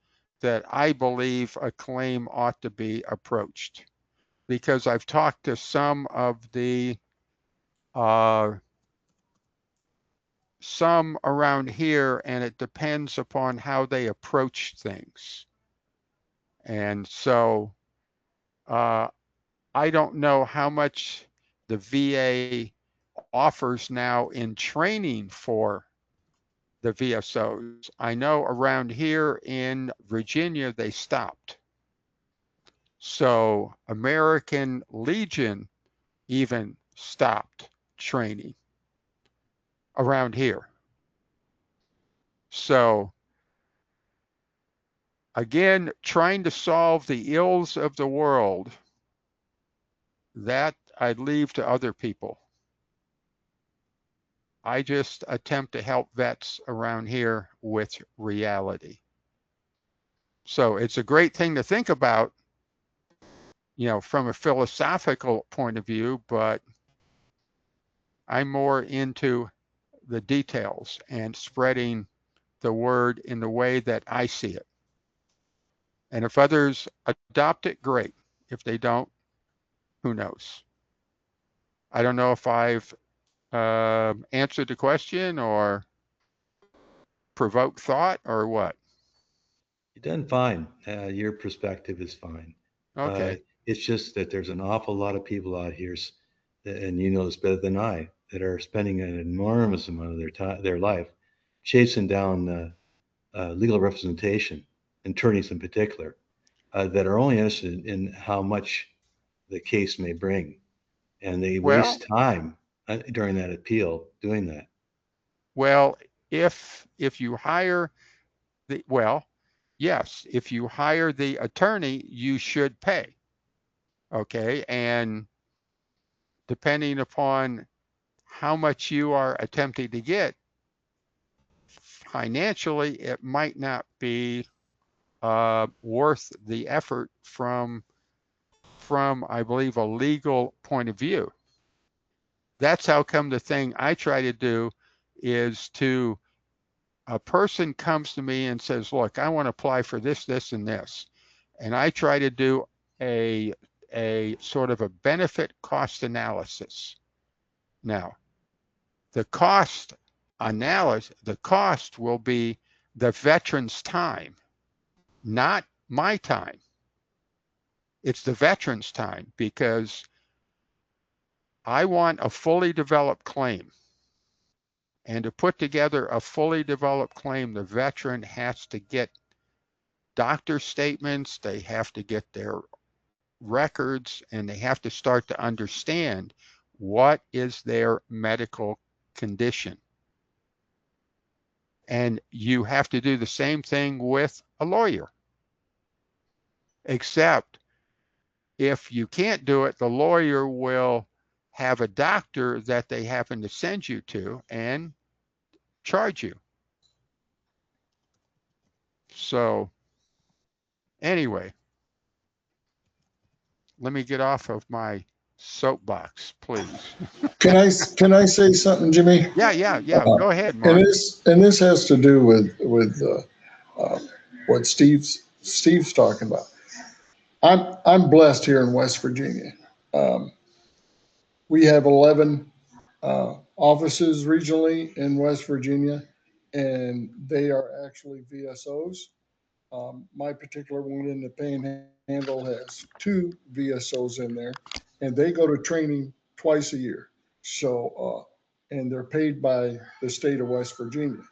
S2: that I believe a claim ought to be approached. Because I've talked to some of the some around here, and it depends upon how they approach things. And so I don't know how much the VA offers now in training for the VSOs. I know around here in Virginia, they stopped. So American Legion even stopped training around here. So again, trying to solve the ills of the world, that I'd leave to other people. I just attempt to help vets around here with reality. So it's a great thing to think about, you know, from a philosophical point of view, but I'm more into the details and spreading the word in the way that I see it. And if others adopt it, great. If they don't, who knows? I don't know if I've answered the question or provoked thought or what.
S7: You've done fine. Your perspective is fine.
S2: Okay.
S7: It's just that there's an awful lot of people out here, and you know this better than I, that are spending an enormous amount of their time, their life, chasing down legal representation, attorneys in particular, that are only interested in how much the case may bring, and they waste time during that appeal doing that.
S2: Well, if you hire the, well, yes, if you hire the attorney, you should pay. Okay, and depending upon how much you are attempting to get financially, it might not be worth the effort from I believe a legal point of view. That's how come the thing I try to do is to, a person comes to me and says, look, I want to apply for this, this, and this. And I try to do a sort of a benefit cost analysis. Now, the cost analysis, the cost will be the veteran's time, not my time. It's the veteran's time, because I want a fully developed claim. And to put together a fully developed claim, the veteran has to get doctor statements, they have to get their records, and they have to start to understand what is their medical condition. And you have to do the same thing with a lawyer. Except if you can't do it, the lawyer will have a doctor that they happen to send you to and charge you. So anyway, let me get off of my soapbox, please.
S5: Can I say something, Jimmy?
S2: Yeah. Go ahead, Mark.
S5: And this has to do with what Steve's talking about. I'm blessed here in West Virginia. We have 11 offices regionally in West Virginia, and they are actually VSOs. My particular one in the Panhandle has 2 VSOs in there, and they go to training twice a year. So, and they're paid by the state of West Virginia.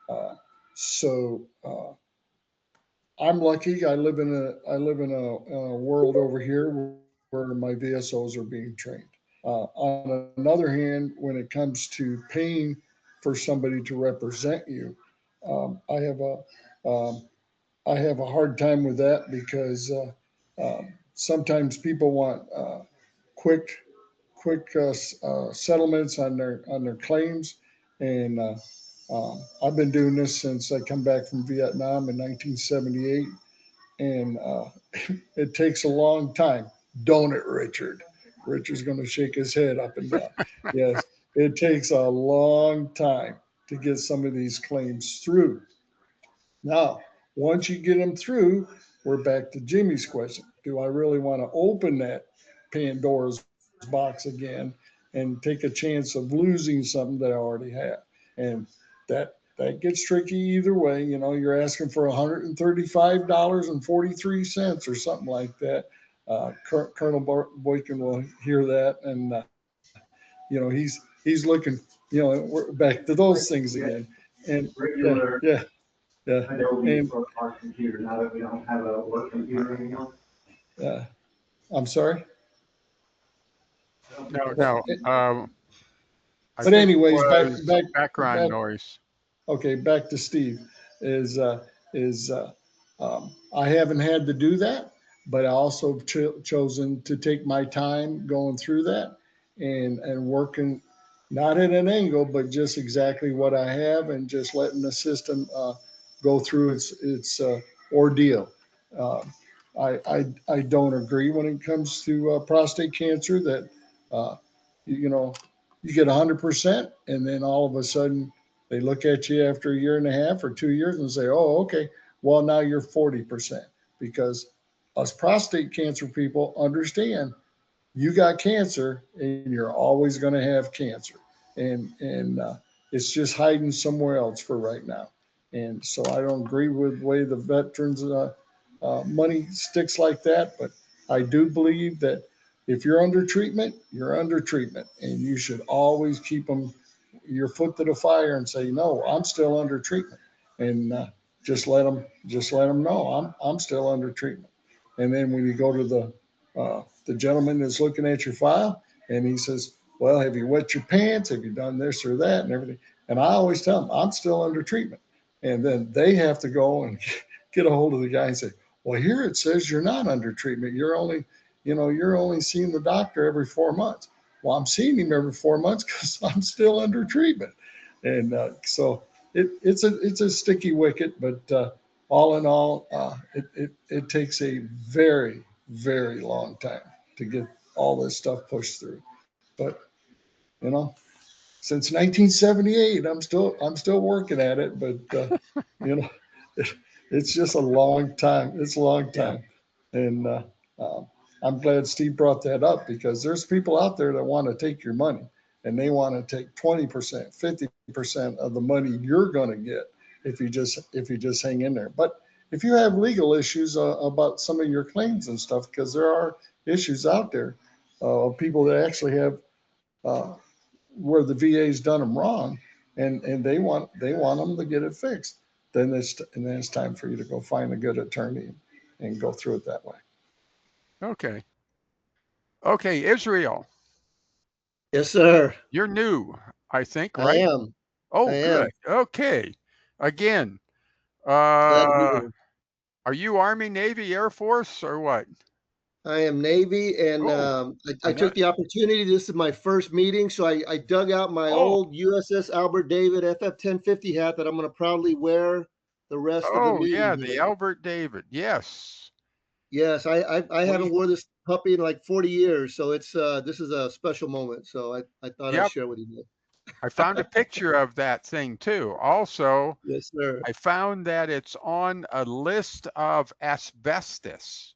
S5: Uh, so I'm lucky. I live in a world over here where my VSOs are being trained. On another hand, when it comes to paying for somebody to represent you, um, I have a um, I have a hard time with that because sometimes people want quick settlements on their claims, and I've been doing this since I come back from Vietnam in 1978, and it takes a long time, don't it, Richard? Richard's going to shake his head up and down. Yes, it takes a long time to get some of these claims through. Now, once you get them through, we're back to Jimmy's question. Do I really want to open that Pandora's box again and take a chance of losing something that I already have? And that gets tricky either way. You know, you're asking for $135.43 or something like that. Colonel Boykin will hear that, and you know, he's looking. You know, we're back to those things again. And
S9: Regular.
S5: yeah. Yeah.
S9: Adobe for our computer now that we don't have a work computer anymore.
S5: Yeah. I'm sorry.
S2: No. I
S5: But
S2: think it
S5: anyways,
S2: was background
S5: back.
S2: noise.
S5: Okay, back to Steve. I haven't had to do that, but I also chosen to take my time going through that and working not at an angle, but just exactly what I have and just letting the system go through its ordeal. Uh, I don't agree when it comes to prostate cancer that uh, you know you get 100% and then all of a sudden they look at you after a year and a half or 2 years and say, oh, okay, well, now you're 40%. Because us prostate cancer people understand you got cancer and you're always going to have cancer. And it's just hiding somewhere else for right now. And so I don't agree with the way the veterans money sticks like that. But I do believe that if you're under treatment, you're under treatment. And you should always keep them your foot to the fire and say, no, I'm still under treatment, and just let them know I'm still under treatment. And then when you go to the gentleman that's looking at your file, and he says, well, have you wet your pants? Have you done this or that and everything? And I always tell them I'm still under treatment. And then they have to go and get a hold of the guy and say, well, here it says you're not under treatment. You're only seeing the doctor every 4 months. Well, I'm seeing him every 4 months because I'm still under treatment. And so it's a sticky wicket, but all in all, it takes a very, very long time to get all this stuff pushed through. But, you know, since 1978, I'm still working at it, but, you know, it's just a long time. It's a long time. And I'm glad Steve brought that up because there's people out there that want to take your money and they want to take 20%, 50% of the money you're going to get if you just hang in there. But if you have legal issues about some of your claims and stuff, because there are issues out there of people that actually have where the VA's done them wrong, and they want them to get it fixed, then it's time for you to go find a good attorney and go through it that way.
S2: Okay, Israel,
S10: Yes, sir.
S2: you're new, I think,
S10: I
S2: right?
S10: am.
S2: Oh,
S10: I
S2: good.
S10: am.
S2: Okay. Again,
S10: Glad to be here.
S2: are you Army, Navy, Air Force, or what?
S10: I am Navy, and
S2: Oh,
S10: I took the opportunity. This is my first meeting, so I dug out my old USS Albert David FF-1050 hat that I'm going to proudly wear the rest of the meeting.
S2: Yeah,
S10: here.
S2: the Albert David. Yes.
S10: Yes, I haven't wore this puppy in like 40 years, so it's this is a special moment. So I thought I'd share with you.
S2: I found a picture of that thing too. Also,
S10: yes, sir.
S2: I found that it's on a list of asbestos.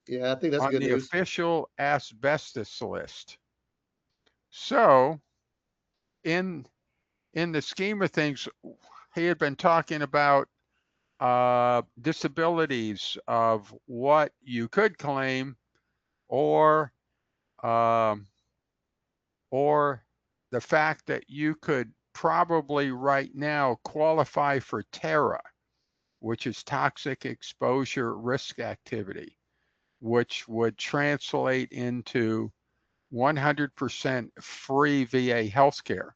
S10: Yeah, I think that's
S2: on
S10: good
S2: the
S10: news.
S2: official asbestos list. So, in the scheme of things, he had been talking about disabilities of what you could claim, or the fact that you could probably right now qualify for TERA, which is toxic exposure risk activity, which would translate into 100% free VA healthcare.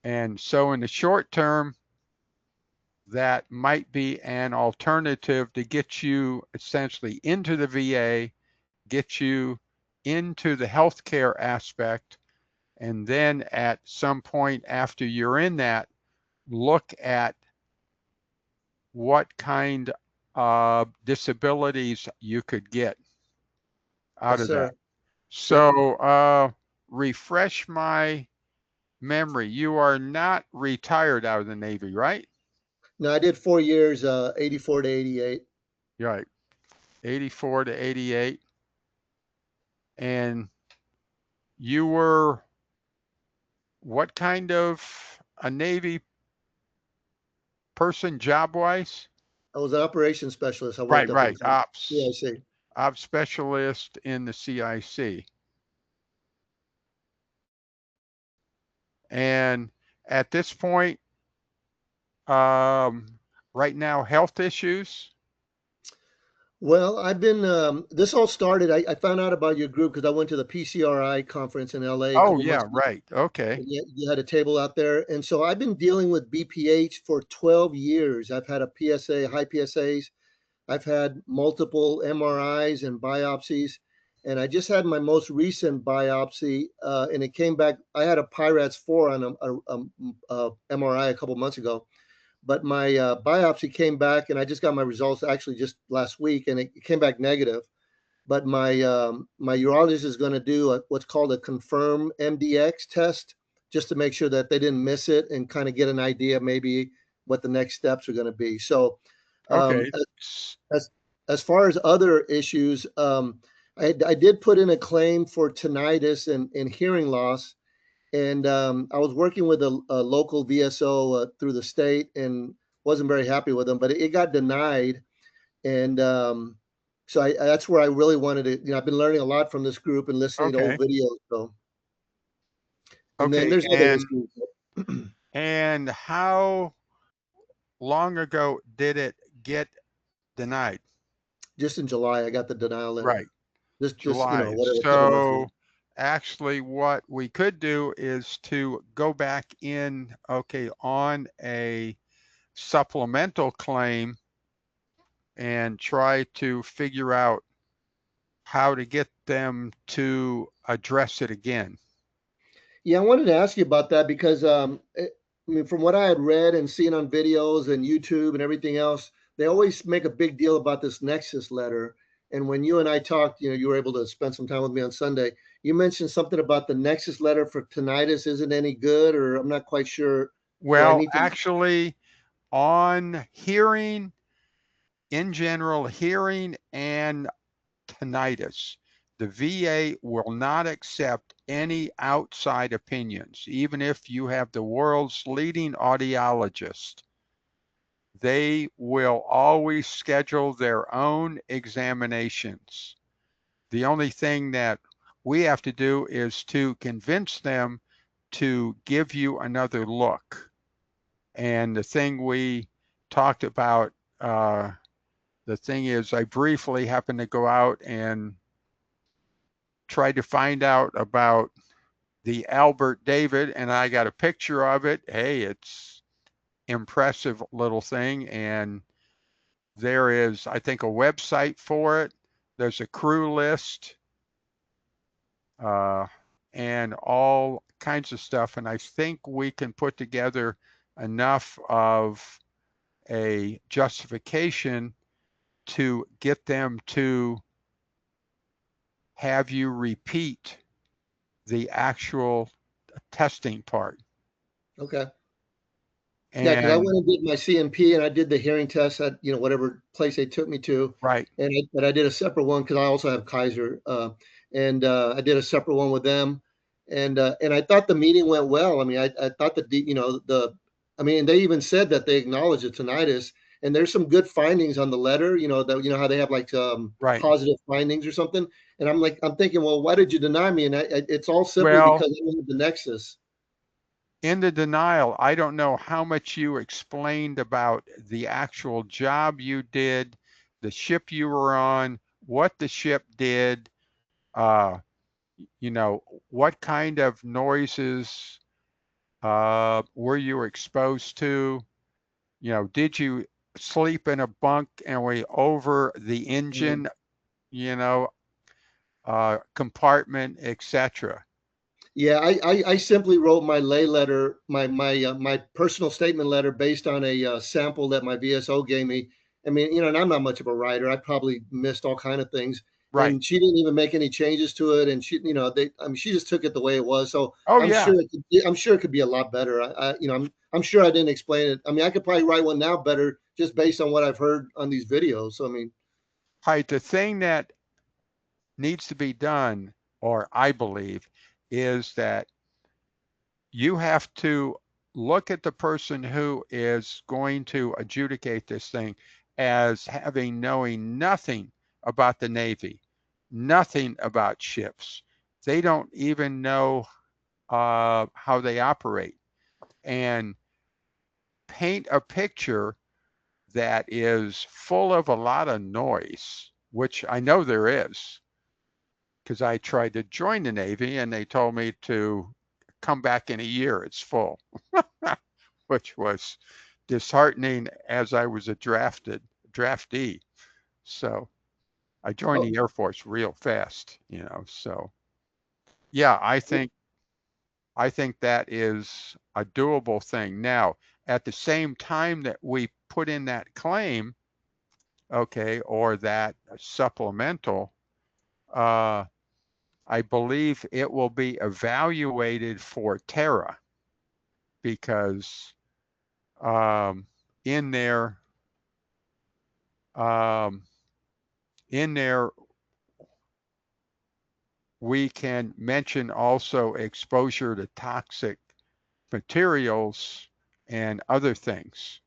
S2: And so in the short term, that might be an alternative to get you essentially into the VA, get you into the healthcare aspect, and then at some point after you're in that, look at what kind of disabilities you could get out
S10: Yes,
S2: of
S10: sir.
S2: that. So refresh my memory. You are not retired out of the Navy, right?
S10: No, I did 4 years, 84 to 88.
S2: Right. 84 to 88. And you were what kind of a Navy person job-wise?
S10: I was an operations specialist. I
S2: Right,
S10: worked up
S2: right.
S10: in CIC.
S2: Ops specialist in the CIC. And at this point, right now, health issues.
S10: Well, I've been, this all started, I found out about your group because I went to the PCRI conference in LA a
S2: Oh,
S10: couple
S2: yeah,
S10: months ago.
S2: right. Okay.
S10: And you had a table out there. And so I've been dealing with BPH for 12 years. I've had a PSA, high PSAs. I've had multiple MRIs and biopsies. And I just had my most recent biopsy, and it came back. I had a PIRATS 4 on a MRI a couple months ago. But my biopsy came back, and I just got my results actually just last week, and it came back negative. But my urologist is going to do what's called a confirm MDX test, just to make sure that they didn't miss it and kind of get an idea maybe what the next steps are going to be. So,
S2: Okay.
S10: as far as other issues, I did put in a claim for tinnitus and hearing loss. And I was working with a local VSO through the state and wasn't very happy with them, but it got denied. And so that's where I really wanted to, I've been learning a lot from this group and listening to old videos. So, and then there's other issues.
S2: And how long ago did it get denied?
S10: Just in July, I got the denial letter.
S2: Right.
S10: Just
S2: July.
S10: whatever.
S2: So actually what we could do is to go back in, on a supplemental claim and try to figure out how to get them to address it again.
S10: Yeah, I wanted to ask you about that because I mean, from what I had read and seen on videos and YouTube and everything else, they always make a big deal about this Nexus letter. And when you and I talked, you were able to spend some time with me on Sunday. You mentioned something about the Nexus letter for tinnitus isn't any good, or I'm not quite sure.
S2: Well, actually, on hearing, in general, hearing and tinnitus, the VA will not accept any outside opinions, even if you have the world's leading audiologist. They will always schedule their own examinations. The only thing that we have to do is to convince them to give you another look. And the thing we talked about, the thing is, I briefly happened to go out and try to find out about the Albert David, and I got a picture of it. Hey, it's impressive little thing. And there is, I think, a website for it. There's a crew list and all kinds of stuff. And I think we can put together enough of a justification to get them to have you repeat the actual testing part.
S10: Okay. Yeah, because I went and did my CMP and I did the hearing test at whatever place they took me to.
S2: Right.
S10: But I did a separate one because I also have Kaiser, and I did a separate one with them, and I thought the meeting went well. I mean, I thought the I mean, they even said that they acknowledge the tinnitus, and there's some good findings on the letter. You know that you know how they have like
S2: Right.
S10: positive findings or something. And I'm thinking, well, why did you deny me? And it's all simply
S2: Well,
S10: because I don't have the nexus.
S2: in the denial, I don't know how much you explained about the actual job you did, the ship you were on, what the ship did, uh, you know, what kind of noises were you exposed to? You know, did you sleep in a bunk and we over the engine, you know, compartment, etc.?
S10: Yeah, I simply wrote my lay letter, my personal statement letter based on a sample that my VSO gave me. I mean, you know, and I'm not much of a writer. I probably missed all kind of things,
S2: Right.
S10: and she didn't even make any changes to it. And she, you know, I mean, she just took it the way it was. So
S2: Oh yeah.
S10: I'm sure it could be a lot better. You know, I'm sure I didn't explain it. I mean, I could probably write one now better just based on what I've heard on these videos. So I mean,
S2: Right. The thing that needs to be done, or I believe, is that you have to look at the person who is going to adjudicate this thing as having knowing nothing about the Navy, nothing about ships. They don't even know how they operate, and paint a picture that is full of a lot of noise, which I know there is, because I tried to join the Navy and they told me to come back in a year, it's full, which was disheartening as I was a draftee. So I joined
S10: oh,
S2: the Air Force real fast, you know. So yeah, I think that is a doable thing. Now, at the same time that we put in that claim, okay, or that supplemental, uh, I believe it will be evaluated for TERA because um, in there, um, in there, we can mention also exposure to toxic materials and other things.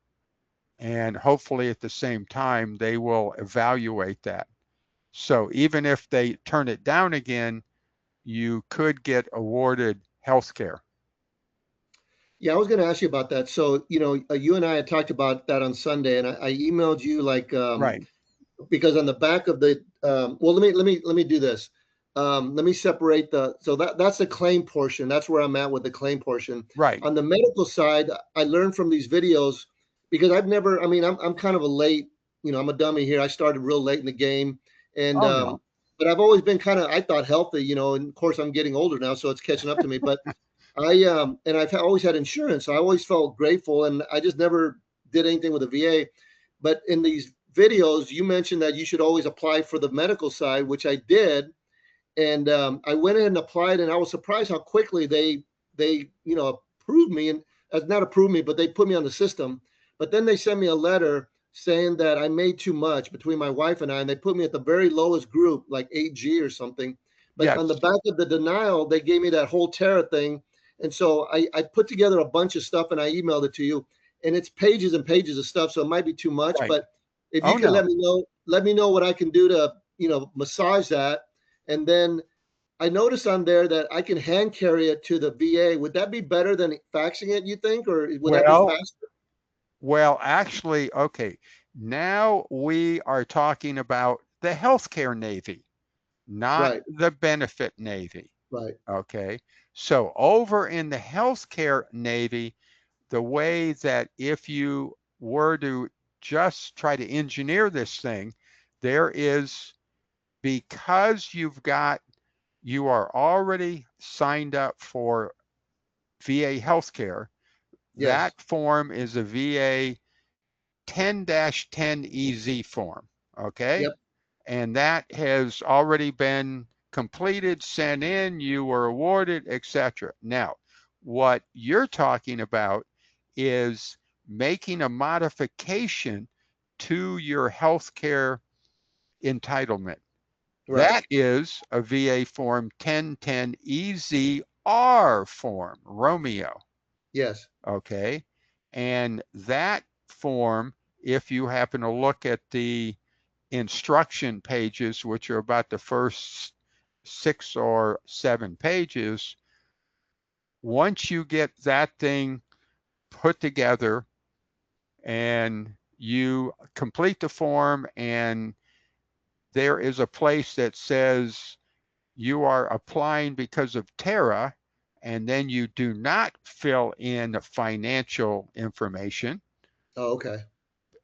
S2: And hopefully at the same time, they will evaluate that. So even if they turn it down again, you could get awarded health care.
S10: yeah, I was going to ask you about that. So, you know, you and I had talked about that on Sunday, and I emailed you like
S2: Right.
S10: because on the back of the well, let me do this. Let me separate that's the claim portion. That's where I'm at with the claim portion.
S2: Right.
S10: On the medical side, I learned from these videos because I've never. I mean, I'm kind of a late. You know, I'm a dummy here. I started real late in the game, and
S2: Oh no.
S10: but I've always been kind of I thought healthy. You know, and of course I'm getting older now, so it's catching up to me. But and I've always had insurance, so I always felt grateful, and I just never did anything with the VA. But in these videos, you mentioned that you should always apply for the medical side, which I did, and I went in and applied, and I was surprised how quickly they you know approved me, and not approved me, but they put me on the system. But then they sent me a letter saying that I made too much between my wife and I, and they put me at the very lowest group, like 8G or something. But
S2: Yes.
S10: on the back of the denial, they gave me that whole TERA thing, and so I put together a bunch of stuff and I emailed it to you, and it's pages and pages of stuff, so it might be too much,
S2: Right.
S10: but if you
S2: Oh
S10: can
S2: no.
S10: let me know what I can do to, you know, massage that. And then I noticed on there that I can hand carry it to the VA. Would that be better than faxing it, you think, or would that be
S2: Well,
S10: faster?
S2: well, actually, okay. Now we are talking about the healthcare Navy, not
S10: Right,
S2: the benefit Navy.
S10: right.
S2: Okay. So over in the healthcare Navy, the way that if you were to just try to engineer this thing, there is, because you are already signed up for VA healthcare,
S10: Yes.
S2: that form is a VA 10-10 EZ form. Okay.
S10: Yep.
S2: And that has already been completed, sent in, you were awarded, etc. Now, what you're talking about is making a modification to your healthcare entitlement.
S10: Right.
S2: That is a VA form 10-10 EZR form, Romeo.
S10: Yes.
S2: Okay. And that form, if you happen to look at the instruction pages, which are about the first 6 or 7 pages, once you get that thing put together and you complete the form, and there is a place that says you are applying because of TERA, and then you do not fill in the financial information.
S10: Oh, okay.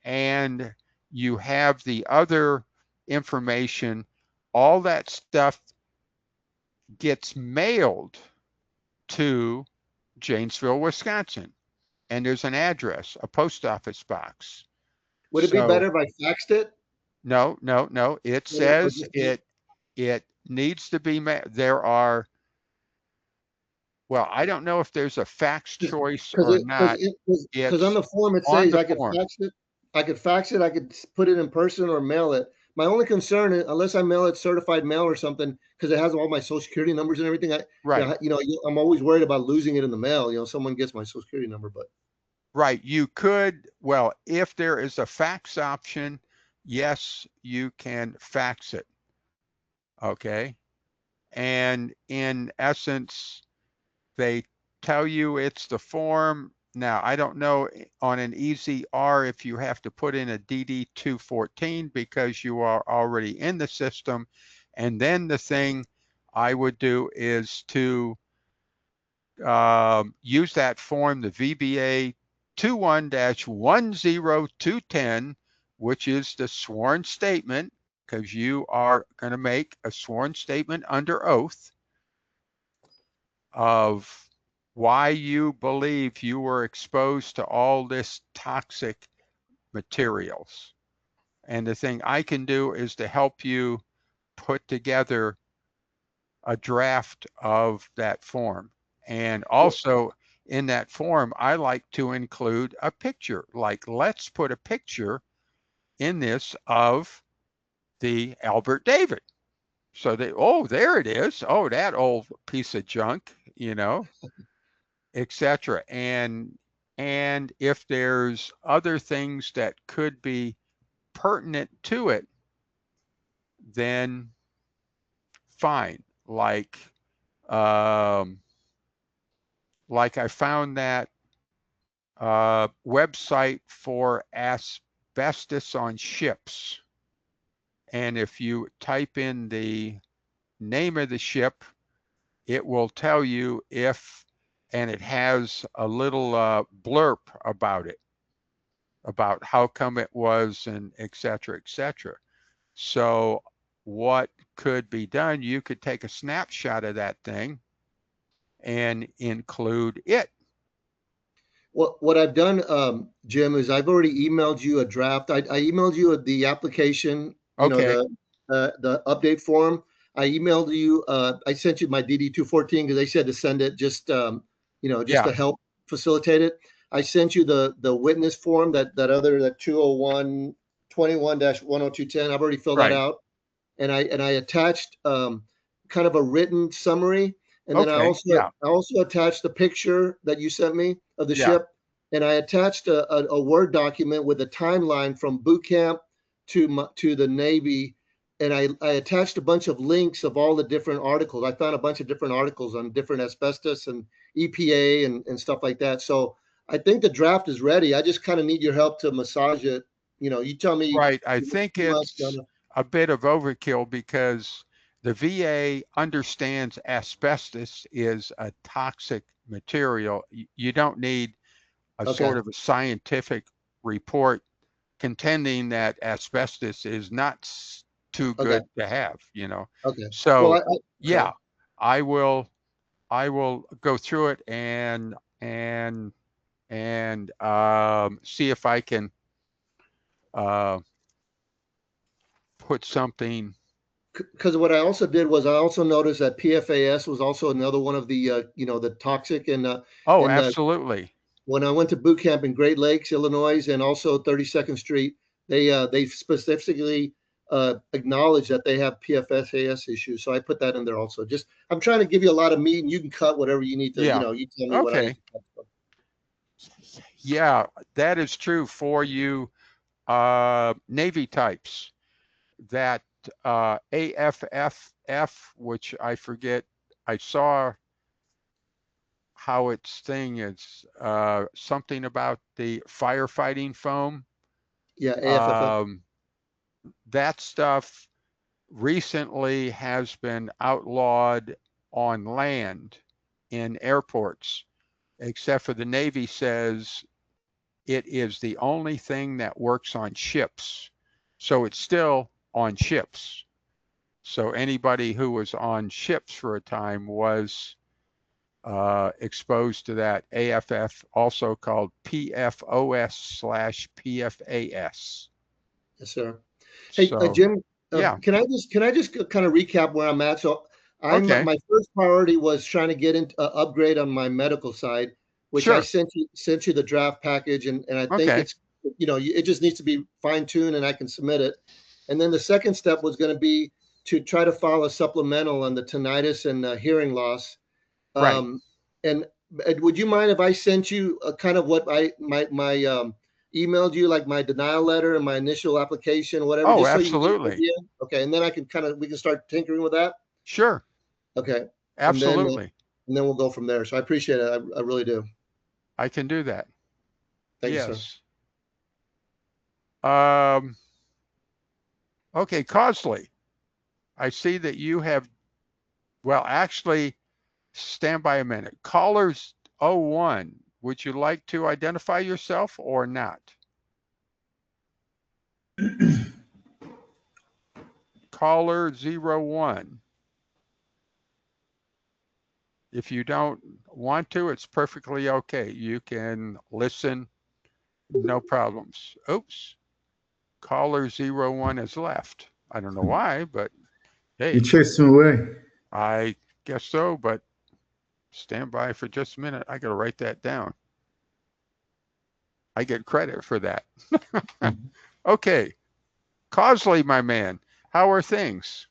S2: And you have the other information, all that stuff gets mailed to Janesville, Wisconsin. And there's an address, a post office box.
S10: Would it be better if I faxed it?
S2: No. It says it needs to be there are, well, I don't know if there's a fax choice or not.
S10: Because on the form it says I could fax it. I could fax it. I could put it in person or mail it. My only concern is, unless I mail it certified mail or something, because it has all my social security numbers and everything.
S2: Right.
S10: I'm always worried about losing it in the mail. Someone gets my social security number, but.
S2: Right. You could, well, if there is a fax option, yes, you can fax it. Okay. And in essence, they tell you it's the form. Now, I don't know on an Easy R if you have to put in a DD-214 because you are already in the system. And then the thing I would do is to use that form, the VBA 21-10210, which is the sworn statement, because you are going to make a sworn statement under oath of why you believe you were exposed to all this toxic materials. And the thing I can do is to help you put together a draft of that form. And also in that form, I like to include a picture, like let's put a picture in this of the Albert David. So they, oh, there it is. Oh, that old piece of junk, etc. And if there's other things that could be pertinent to it, then fine. Like I found that website for asbestos on ships. And if you type in the name of the ship, it will tell you if, and it has a little blurb about it, about how come it was, and et cetera, et cetera. So what could be done, you could take a snapshot of that thing and include it.
S10: What I've done, Jim, is I've already emailed you a draft. I emailed you the application,
S2: Okay.
S10: The update form. I emailed you. I sent you my DD-214 because they said to send it just to help facilitate it. I sent you the witness form, that 201 21-10210. I've already filled that out, and I attached kind of a written summary. And then I also attached the picture that you sent me of the ship, and I attached a Word document with a timeline from boot camp to the Navy, and I attached a bunch of links of all the different articles. I found a bunch of different articles on different asbestos and EPA and stuff like that. So I think the draft is ready. I just kind of need your help to massage it. You tell me.
S2: Right. I think it's a bit of overkill because the VA understands asbestos is a toxic material. You don't need a sort of a scientific report contending that asbestos is not too good to have,
S10: Okay.
S2: So I will go through it and see if I can put something.
S10: Because what I also did was I also noticed that PFAS was also another one of the the toxic
S2: absolutely.
S10: When I went to boot camp in Great Lakes, Illinois, and also 32nd Street, they specifically acknowledge that they have PFAS issues. So I put that in there also. Just I'm trying to give you a lot of meat, and you can cut whatever you need to. You tell me what I need to cut.
S2: Yeah, that is true for you Navy types. That AFFF, which I forget, I saw how its thing is something about the firefighting foam.
S10: Yeah, AFFF.
S2: That stuff recently has been outlawed on land in airports, except for the Navy says it is the only thing that works on ships. So it's still on ships. So anybody who was on ships for a time was exposed to that AFF, also called PFOS/PFAS.
S10: Yes, sir. Hey,
S2: So
S10: Jim,
S2: yeah,
S10: can I just kind of recap where I'm at? So
S2: okay,
S10: my first priority was trying to get into upgrade on my medical side, which I
S2: sure,
S10: sent you the draft package, and I think
S2: okay,
S10: it's it just needs to be fine tuned, and I can submit it. And then the second step was going to be to try to file a supplemental on the tinnitus and hearing loss.
S2: right.
S10: And would you mind if I sent you kind of what I emailed you, like my denial letter and my initial application, whatever,
S2: Oh,
S10: just so you can get an
S2: absolutely,
S10: idea? Okay, and then we can start tinkering with that.
S2: sure,
S10: Okay,
S2: absolutely.
S10: and then we'll go from there. So I appreciate it. I really do.
S2: I can do that.
S10: Thank you, sir.
S2: Yes. Okay, Cosley, I see that you have, well, actually, stand by a minute. Callers 01, would you like to identify yourself or not? Caller 01. If you don't want to, it's perfectly okay. You can listen, no problems. Oops, caller 01 has left. I don't know why, but hey.
S11: You chased him away.
S2: I guess so, but stand by for just a minute. I got to write that down. I get credit for that. Okay. Cosley, my man, how are things?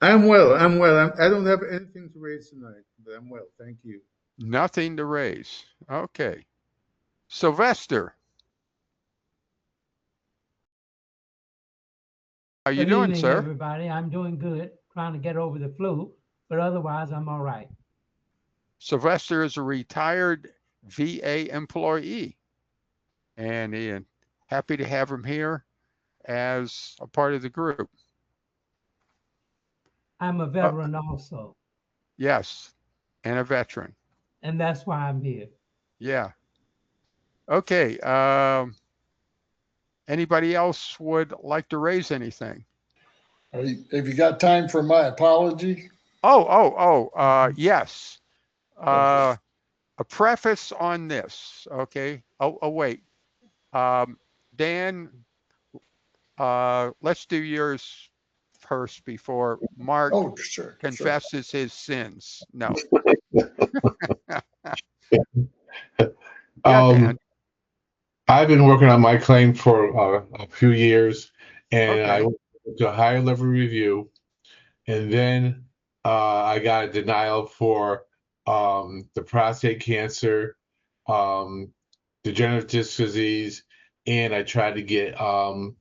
S11: I'm well. I'm well. I don't have anything to raise tonight, but I'm well. Thank you.
S2: Nothing to raise. Okay. Sylvester, how you
S12: Good
S2: doing,
S12: evening,
S2: sir?
S12: everybody. I'm doing good, trying to get over the flu, but otherwise I'm all right.
S2: Sylvester is a retired VA employee, and happy to have him here as a part of the group.
S12: I'm a veteran also,
S2: Yes, and a veteran.
S12: and that's why I'm here.
S2: Yeah. Okay. Anybody else would like to raise anything?
S5: Have you got time for my apology?
S2: Yes.
S5: Okay.
S2: A preface on this. Okay. Wait. Dan, let's do yours first before Mark
S5: Oh, sure.
S2: confesses his sins. No. Yeah, Dan.
S11: I've been working on my claim for a few years, and I
S2: Okay.
S11: went to a higher level review, and then I got a denial for the prostate cancer, degenerative disc disease, and I tried to get an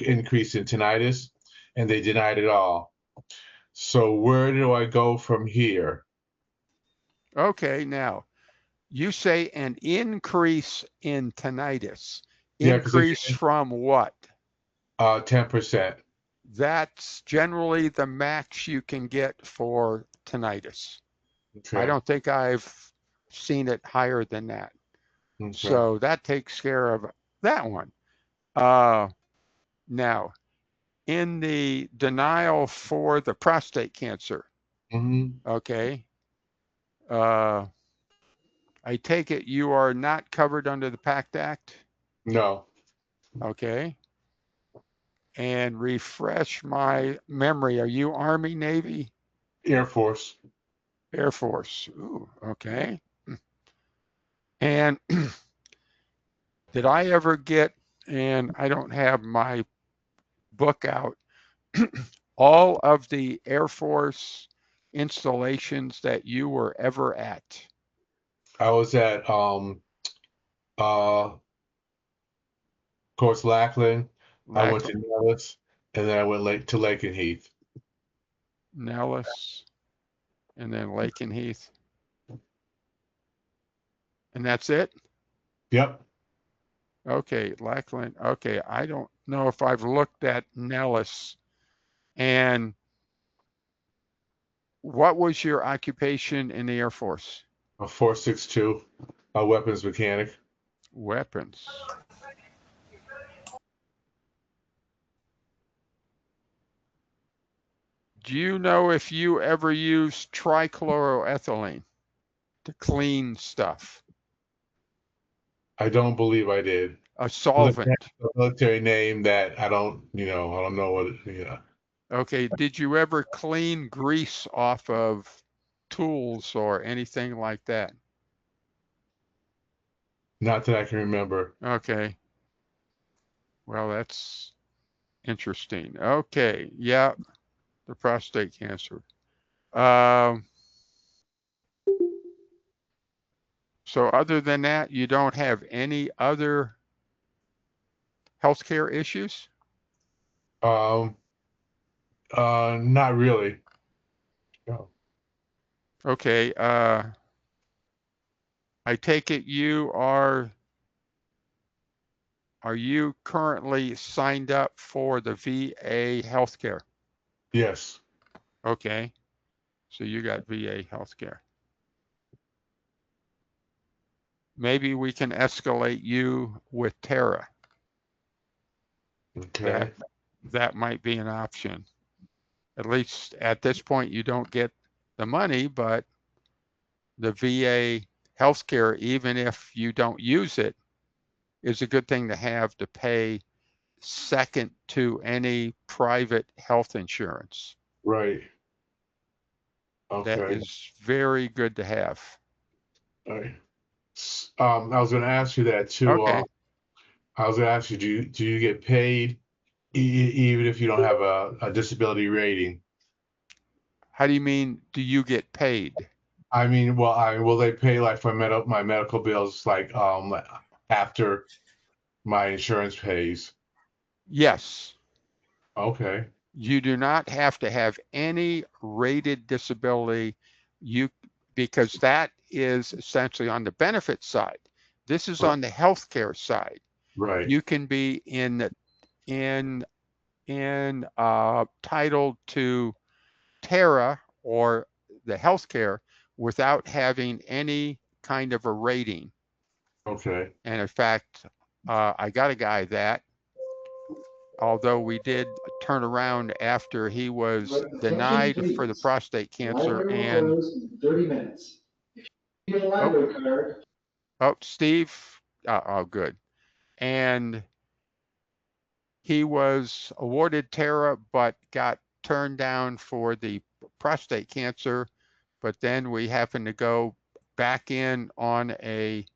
S11: increase in tinnitus, and they denied it all. So where do I go from here?
S2: Okay. Now, you say an increase in tinnitus.
S11: Yeah, because
S2: Increase from what?
S11: 10%.
S2: That's generally the max you can get for tinnitus. I
S11: Okay.
S2: don't think I've seen it higher than that.
S11: Okay.
S2: So that takes care of that one. Now, in the denial for the prostate cancer, okay, I take it you are not covered under the PACT Act?
S11: No.
S2: Okay. And refresh my memory. Are you Army, Navy?
S11: Air Force.
S2: Air Force. Ooh, okay. And did I ever get, and I don't have my book out, all of the Air Force installations that you were ever at?
S11: I was at Of course, Lackland. I went to Nellis, and then I went to Lake and Heath.
S2: Nellis, and then Lake and Heath. And that's it?
S11: Yep.
S2: Okay, Lackland. Okay, I don't know if I've looked at Nellis. And what was your occupation in the Air Force?
S11: A 462, a weapons mechanic.
S2: Weapons. Do you know if you ever used trichloroethylene to clean stuff?
S11: I don't believe I did.
S2: A solvent.
S11: A military name that I don't know what it, yeah.
S2: Okay, did you ever clean grease off of tools or anything like that?
S11: Not that I can remember.
S2: Okay. Well, that's interesting. Okay, yeah, the prostate cancer. So other than that, you don't have any other healthcare issues?
S11: Not really. No.
S2: Okay, I take it are you currently signed up for the VA healthcare?
S11: Yes.
S2: Okay, so you got VA healthcare. Maybe we can escalate you with TERA.
S11: Okay.
S2: That might be an option. At least at this point, you don't get the money, but the VA healthcare, even if you don't use it, is a good thing to have to pay second to any private health insurance.
S11: Right. Okay.
S2: That is very good to have.
S11: All right. I was going to ask you that too.
S2: Okay.
S11: I was going to ask you, do you get paid even if you don't have a disability rating?
S2: How do you mean, do you get paid?
S11: I mean, will they pay like for my medical bills like after my insurance pays?
S2: Yes.
S11: Okay.
S2: You do not have to have any rated disability because that is essentially on the benefit side. This is on the healthcare side.
S11: Right.
S2: You can be entitled to TERA or the healthcare without having any kind of a rating.
S11: Okay.
S2: And in fact, I got a guy that, although we did turn around after he was denied for the prostate cancer and
S9: 30 minutes. You get a library card.
S2: Oh, Steve, oh, good. And he was awarded TERA, but got turned down for the prostate cancer. But then we happened to go back in on a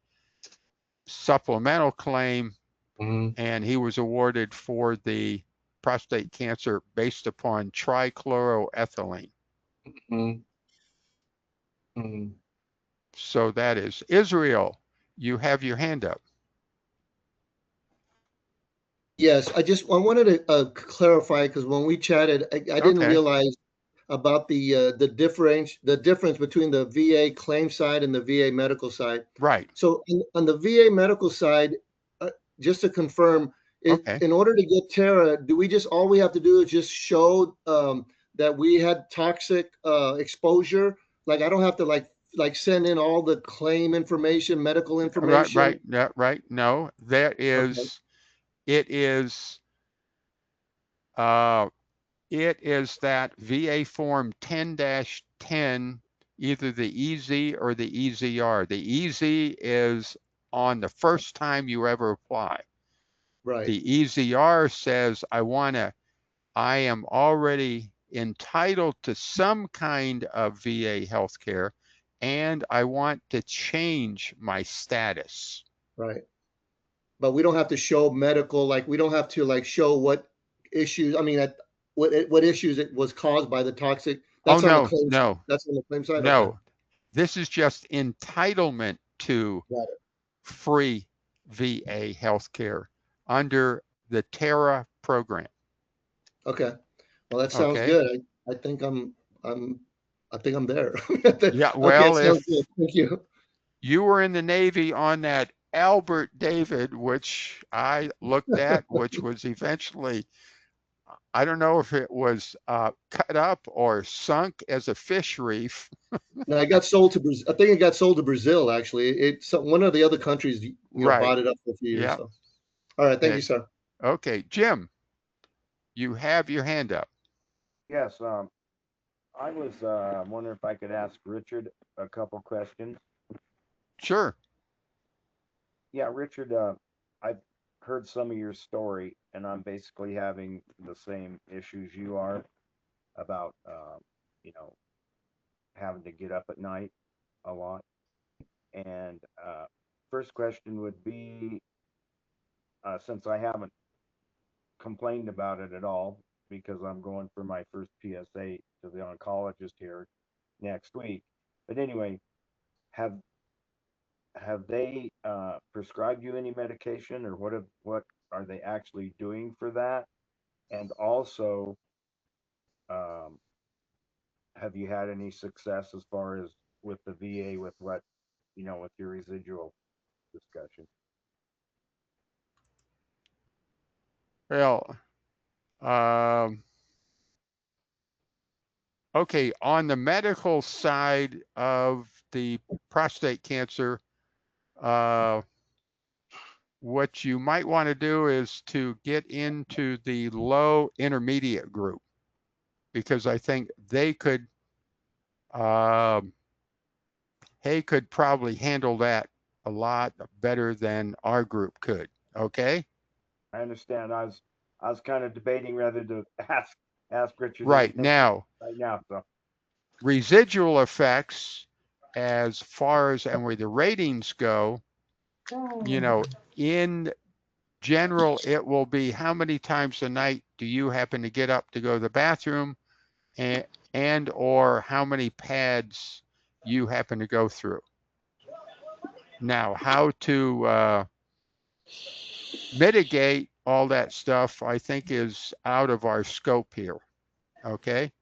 S2: supplemental claim, and he was awarded for the prostate cancer based upon trichloroethylene. So that is Israel. You have your hand up.
S10: Yes, I wanted to clarify because when we chatted, I didn't realize about the difference between the VA claim side and the VA medical side.
S2: Right.
S10: So on the VA medical side, just to confirm, in order to get TERA, all we have to do is just show that we had toxic exposure? Like I don't have to like send in all the claim information, medical information.
S2: Right. Yeah. Right. No, that is. It is that VA form 10-10, either the EZ or the EZR. The EZ is on the first time you ever apply.
S10: Right.
S2: The EZR says, I am already entitled to some kind of VA healthcare, and I want to change my status.
S10: Right. But we don't have to show medical, we don't have to show what issues, what issues it was caused by the toxic. That's on the claim,
S2: no.
S10: That's on the claim side?
S2: No,
S10: Okay.
S2: This is just entitlement to free VA healthcare under the TERA program.
S10: Okay. Well, that sounds
S2: Okay.
S10: good. I think I'm there.
S2: Yeah,
S10: Okay,
S2: well,
S10: it
S2: if
S10: sounds good. Thank you.
S2: you were in the Navy on that Albert David, which I looked at, which was eventually, I don't know if it was cut up or sunk as a fish reef.
S10: No, I got sold to Brazil. I think it got sold to Brazil, actually. It's one of the other countries,
S2: Right.
S10: bought it up for a few years.
S2: Yeah.
S10: So, all right. Thank
S2: Okay.
S10: you, sir.
S2: Okay, Jim, you have your hand up.
S3: Yes, I was wondering if I could ask Richard a couple questions.
S2: Sure.
S3: Yeah, Richard, I've heard some of your story, and I'm basically having the same issues you are about, having to get up at night a lot. And first question would be, since I haven't complained about it at all, because I'm going for my first PSA to the oncologist here next week. But anyway, have they prescribed you any medication, or what are they actually doing for that? And also, have you had any success as far as with the VA with what with your residual discussion?
S2: Well, okay, on the medical side of the prostate cancer, what you might want to do is to get into the low intermediate group, because I think they could probably handle that a lot better than our group could. Okay.
S3: I understand. I was kind of debating whether to ask Richard
S2: Right now,
S3: So
S2: residual effects, as far as and where the ratings go, in general, it will be how many times a night do you happen to get up to go to the bathroom, and or how many pads you happen to go through. Now, how to mitigate all that stuff, I think, is out of our scope here. Okay.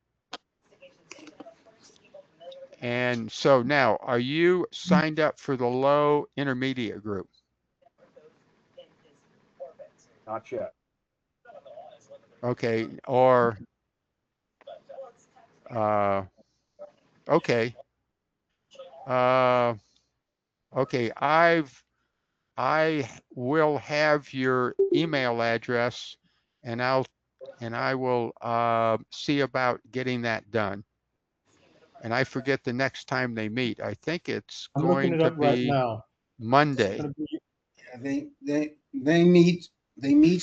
S2: And so now, are you signed up for the low intermediate group?
S3: not yet.
S2: Okay. Or, okay. Okay. I will have your email address, and I will see about getting that done. And I forget the next time they meet. I think it's
S6: I'm looking
S2: going
S6: it
S2: to
S6: up right
S2: be
S6: now.
S2: Monday.
S13: Yeah, they meet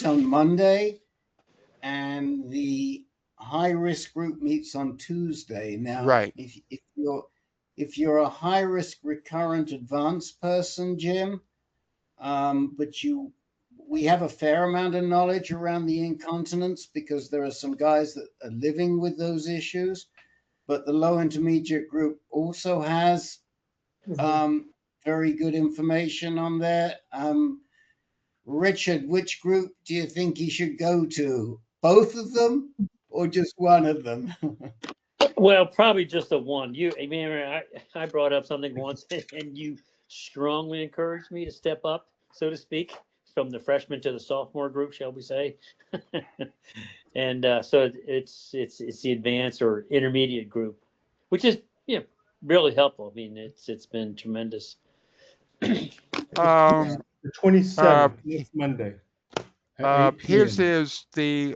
S13: on Monday, and the high risk group meets on Tuesday. Now,
S2: Right.
S13: if you're a high risk recurrent advanced person, Jim, but we have a fair amount of knowledge around the incontinence, because there are some guys that are living with those issues. But the low intermediate group also has very good information on there. Richard, which group do you think he should go to? Both of them or just one of them?
S14: Well, probably just the one. I brought up something once, and you strongly encouraged me to step up, so to speak, from the freshman to the sophomore group, shall we say? And so it's the advanced or intermediate group, which is really helpful. I mean, it's been tremendous.
S6: The 27th, next Monday.
S2: His is the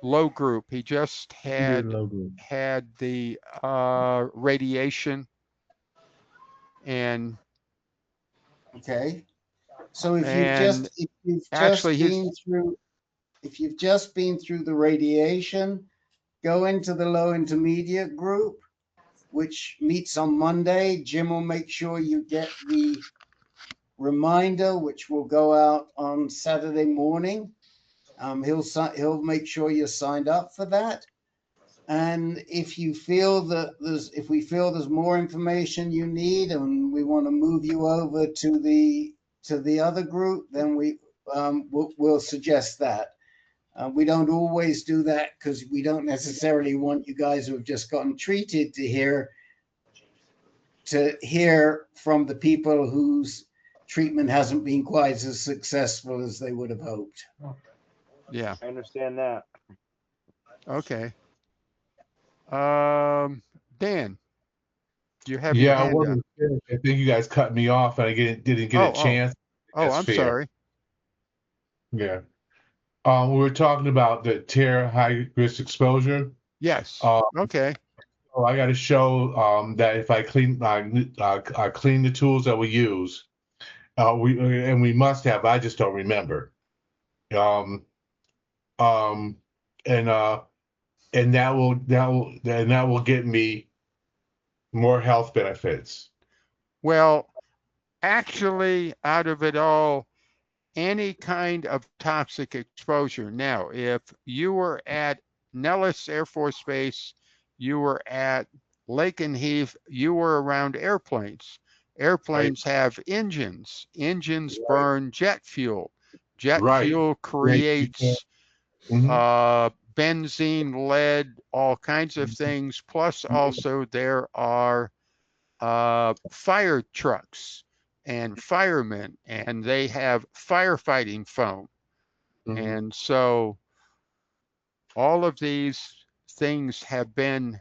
S2: low group. He just had the radiation, and
S13: okay. So if you've just been through the radiation, go into the low intermediate group, which meets on Monday. Jim will make sure you get the reminder, which will go out on Saturday morning. He'll make sure you're signed up for that. And if we feel there's more information you need, and we want to move you over to the to the other group, then we'll suggest that. We don't always do that because we don't necessarily want you guys who have just gotten treated to hear from the people whose treatment hasn't been quite as successful as they would have hoped.
S2: Yeah.
S3: I understand that.
S2: Okay. Dan, do you have your
S11: Yeah, I
S2: hand up?
S11: wasn't finished. I think you guys cut me off and I didn't get a chance.
S2: Oh,
S11: That's
S2: I'm
S11: fair.
S2: sorry.
S11: Yeah. We were talking about the TERA high risk exposure.
S2: Yes.
S11: Uh,
S2: Okay.
S11: Oh, I got to show that if I clean the tools that we use, we must have. I just don't remember. Um, um, and that will get me more health benefits.
S2: Well, actually, out of it all, any kind of toxic exposure. Now, if you were at Nellis Air Force Base, you were at Lake and Heath, you were around airplanes. Airplanes have engines. Engines burn jet fuel. Jet fuel creates benzene, lead, all kinds of things. Plus, also there are fire trucks and firemen, and they have firefighting foam. And so all of these things have been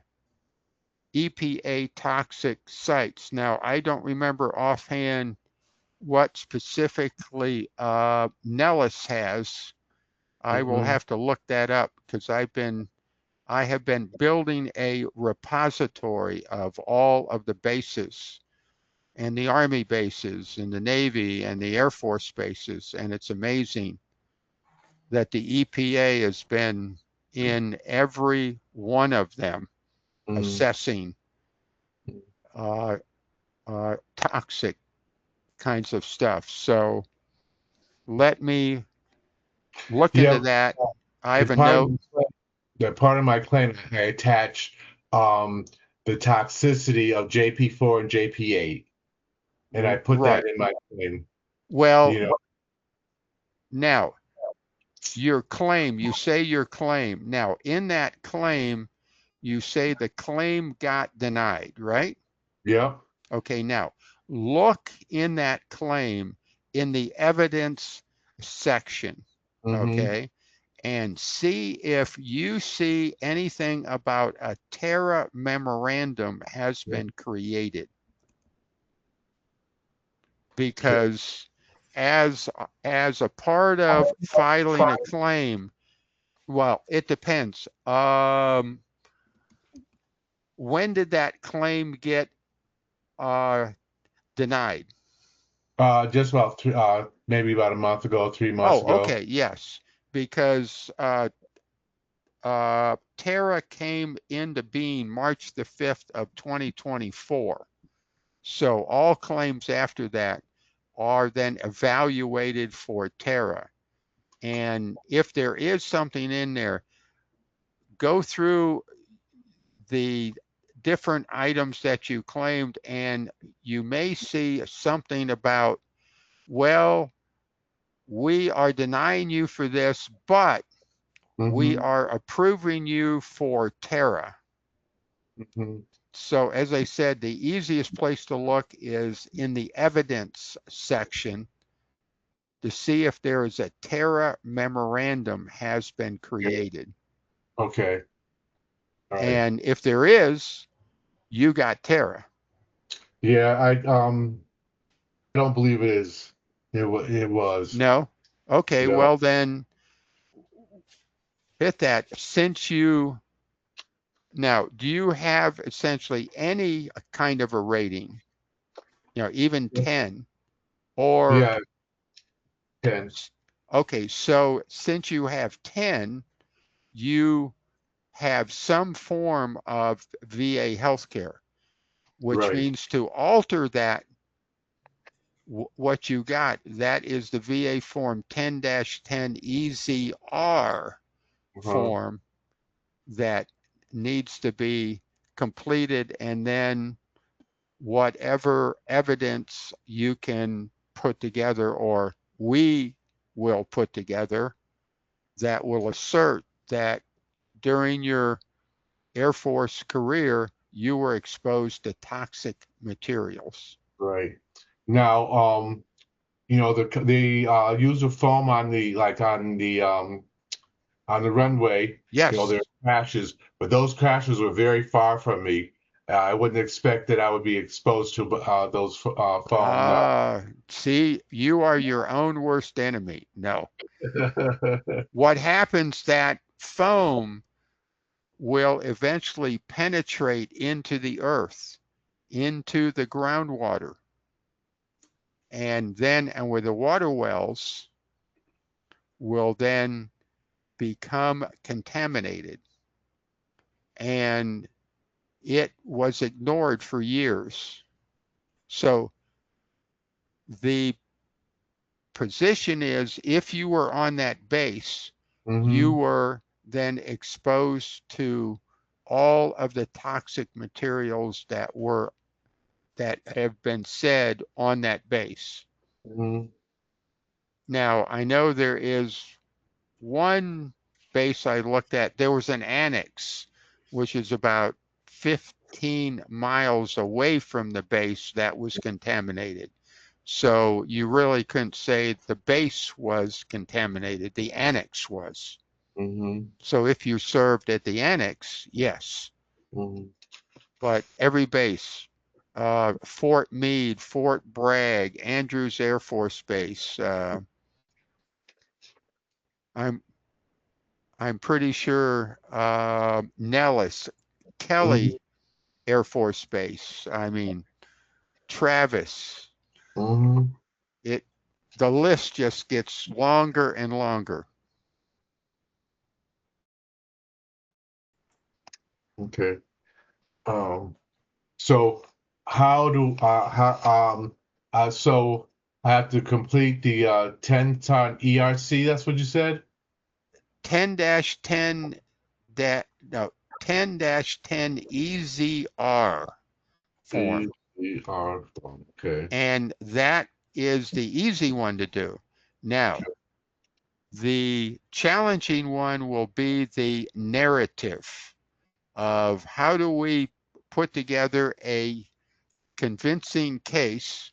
S2: EPA toxic sites. Now, I don't remember offhand what specifically Nellis has. I will have to look that up because I have been building a repository of all of the bases and the Army bases and the Navy and the Air Force bases. And it's amazing that the EPA has been in every one of them assessing toxic kinds of stuff. So let me look into that. I have a note.
S11: That part of my claim, I attached the toxicity of JP4 and JP8, and I put that in my claim.
S2: Well, now your claim, you say your claim. Now, in that claim, you say the claim got denied, right?
S11: Yeah.
S2: Okay, now look in that claim in the evidence section, okay, and see if you see anything about a TERA memorandum has been created. Because as a part of filing a claim, well, it depends. When did that claim get denied?
S11: Just about maybe about a month ago, 3 months ago.
S2: Oh, okay, yes, because TERA came into being March the 5th of 2024. So all claims after that are then evaluated for TERA. And if there is something in there, go through the different items that you claimed, and you may see something about, well, we are denying you for this, but we are approving you for TERA. So as I said, the easiest place to look is in the evidence section to see if there is a TERA memorandum has been created.
S11: Okay. All right.
S2: And if there is, you got TERA.
S11: Yeah, I don't believe it is. It was.
S2: No? Okay,
S11: No.
S2: well then hit that. Since you, now, do you have essentially any kind of a rating? You know, even 10 or?
S11: Yeah, 10.
S2: Okay, so since you have 10, you have some form of VA healthcare, which means to alter that, what you got, that is the VA form 10-10 EZR form that needs to be completed, and then whatever evidence you can put together, or we will put together, that will assert that during your Air Force career, you were exposed to toxic materials.
S11: Right. Now, they use the foam on the runway.
S2: Yes.
S11: There are crashes, but those crashes were very far from me. I wouldn't expect that I would be exposed to those foam. No.
S2: See, you are your own worst enemy. No. What happens, that foam will eventually penetrate into the earth, into the groundwater. And where the water wells will then become contaminated. And it was ignored for years. So the position is, if you were on that base, you were then exposed to all of the toxic materials that have been said on that base. Now, I know there is one base I looked at, there was an annex, which is about 15 miles away from the base, that was contaminated. So you really couldn't say the base was contaminated, the annex was. So if you served at the annex, yes. But every base, Fort Meade, Fort Bragg, Andrews Air Force Base, I'm pretty sure Nellis, Kelly Air Force Base, I mean, Travis. The list just gets longer and longer.
S11: Okay. So so I have to complete the 10-ton ERC, that's what you said?
S2: 10-10 EZR form.
S11: EZR form, okay.
S2: And that is the easy one to do. Now, the challenging one will be the narrative of how do we put together a convincing case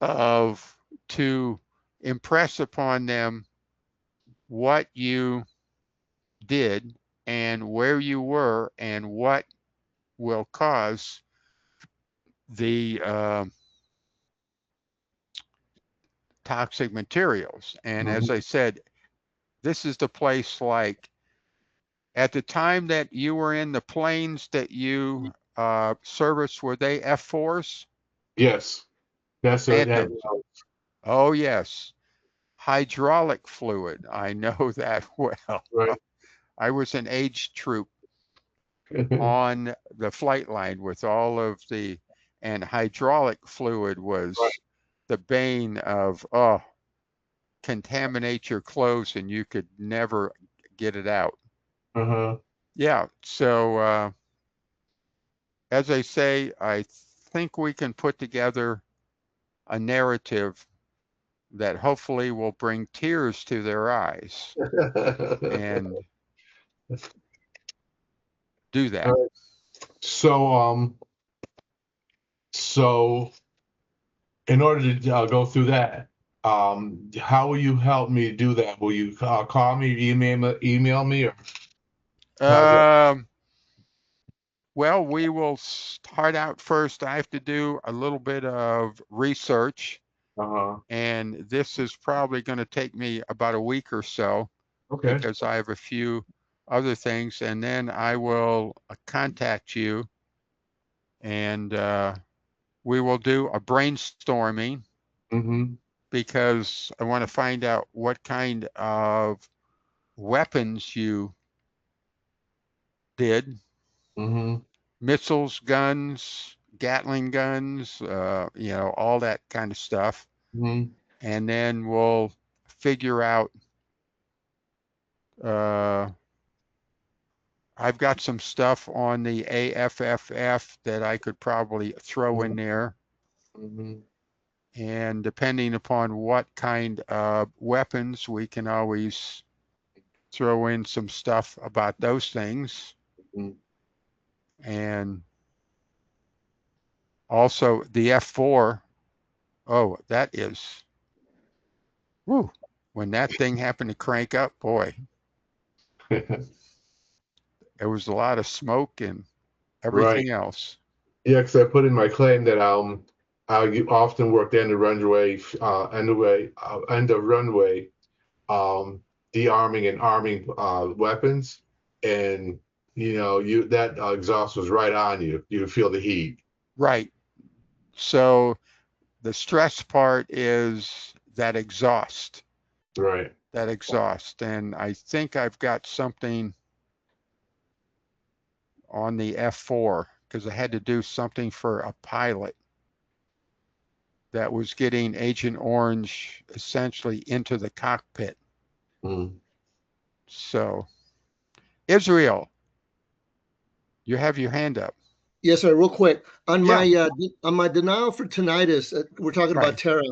S2: to impress upon them what you did and where you were and what will cause the toxic materials. And as I said, this is the place, like at the time that you were in the planes that you serviced, were they F4s?
S11: Yes. That's it.
S2: Oh, yes. Hydraulic fluid. I know that well.
S11: Right.
S2: I was an age troop on the flight line with all of and hydraulic fluid was the bane of, contaminate your clothes and you could never get it out. Yeah. So, as I say, I think we can put together a narrative that hopefully will bring tears to their eyes and do that.
S11: So in order to go through that, how will you help me do that? Will you call me, email me, or?
S2: Well, we will start out first. I have to do a little bit of research. And this is probably going to take me about a week or so.
S11: Okay.
S2: Because I have a few other things, and then I will contact you, and we will do a brainstorming because I want to find out what kind of weapons you did. Missiles, guns, Gatling guns, all that kind of stuff. And then we'll figure out, I've got some stuff on the AFFF that I could probably throw in there. And depending upon what kind of weapons, we can always throw in some stuff about those things.
S4: Mhm.
S2: And also the F4, oh, that is, whoo, when that thing happened to crank up, boy, there was a lot of smoke and
S11: Right.
S2: everything else.
S11: Yeah, because I put in my claim that I often worked end of runway, end of runway, de-arming and arming weapons, and you that exhaust was right on you. You feel the heat.
S2: Right. So the stress part is that exhaust,
S11: Right.
S2: And I think I've got something on the F4 because I had to do something for a pilot that was getting Agent Orange essentially into the cockpit.
S11: Mm.
S2: So, Israel, you have your hand up.
S10: Yes, sir. Real quick on
S2: Yeah.
S10: my denial for tinnitus, we're talking
S2: Right.
S10: about TERA.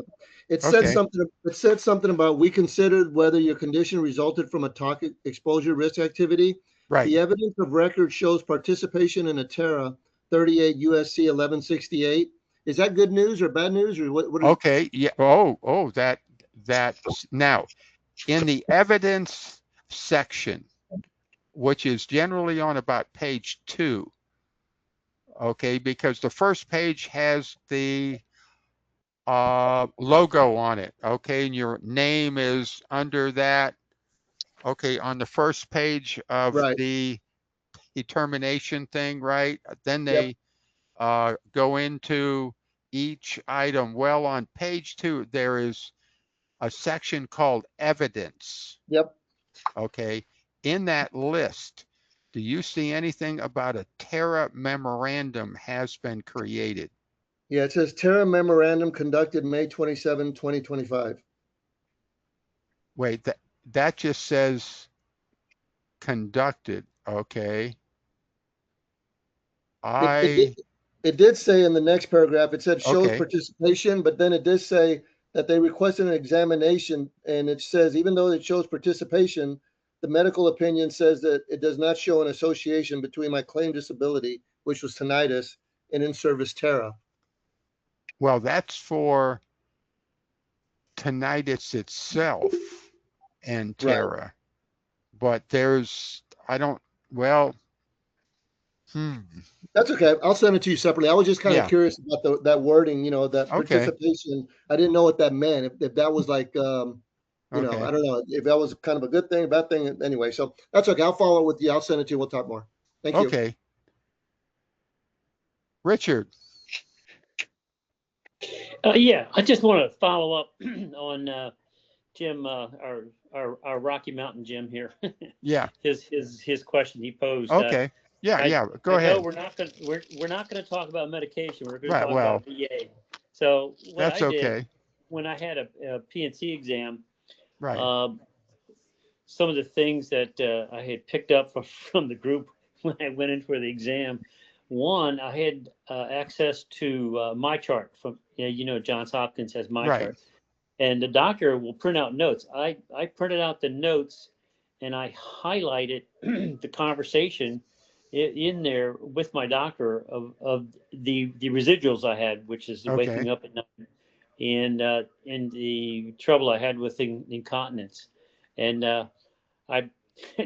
S10: It said
S2: Okay.
S10: something. It said something about we considered whether your condition resulted from a toxic exposure risk activity.
S2: Right.
S10: The evidence of record shows participation in a TERA 38 USC 1168. Is that good news or bad news or what?
S2: Okay. Yeah. That now in the evidence section, which is generally on about page 2. Okay, because the first page has the logo on it. Okay, and your name is under that. Okay, on the first page of
S10: Right.
S2: the determination thing, right? Then
S10: Yep.
S2: they go into each item. Well, on page 2, there is a section called evidence.
S10: Yep.
S2: Okay, in that list, do you see anything about a TERA memorandum has been created?
S10: Yeah, it says TERA memorandum conducted May 27, 2025.
S2: Wait, that just says conducted. Okay.
S10: It did say in the next paragraph, it said shows
S2: Okay.
S10: participation, but then it did say that they requested an examination, and it says even though it shows participation, the medical opinion says that it does not show an association between my claimed disability, which was tinnitus, and in-service TERA.
S2: Well, that's for tinnitus itself and
S10: Right.
S2: TERA. But there's, I don't, well,
S10: That's okay. I'll send it to you separately. I was just kind of
S2: Yeah.
S10: curious about that wording, that
S2: Okay.
S10: participation. I didn't know what that meant. If that was like,
S2: Okay.
S10: I don't know if that was kind of a good thing, bad thing. Anyway, so that's okay. I'll follow with you. I'll send it to you. We'll talk more. Thank you.
S2: Okay. Richard.
S14: Yeah, I just want to follow up on Jim, our Rocky Mountain Jim here.
S2: Yeah.
S14: His question he posed.
S2: Okay. Yeah. Go
S14: I
S2: ahead.
S14: know we're not going to talk about medication. We're going to
S2: Right,
S14: talk
S2: well,
S14: about VA. So what
S2: that's
S14: I did
S2: okay.
S14: when I had a PNC exam,
S2: Right.
S14: some of the things that I had picked up from the group when I went in for the exam. One, I had access to my chart from, Johns Hopkins has my
S2: Right.
S14: chart. And the doctor will print out notes. I printed out the notes and I highlighted the conversation in there with my doctor of the residuals I had, which is the
S2: Okay.
S14: waking up at night and the trouble I had with incontinence. And I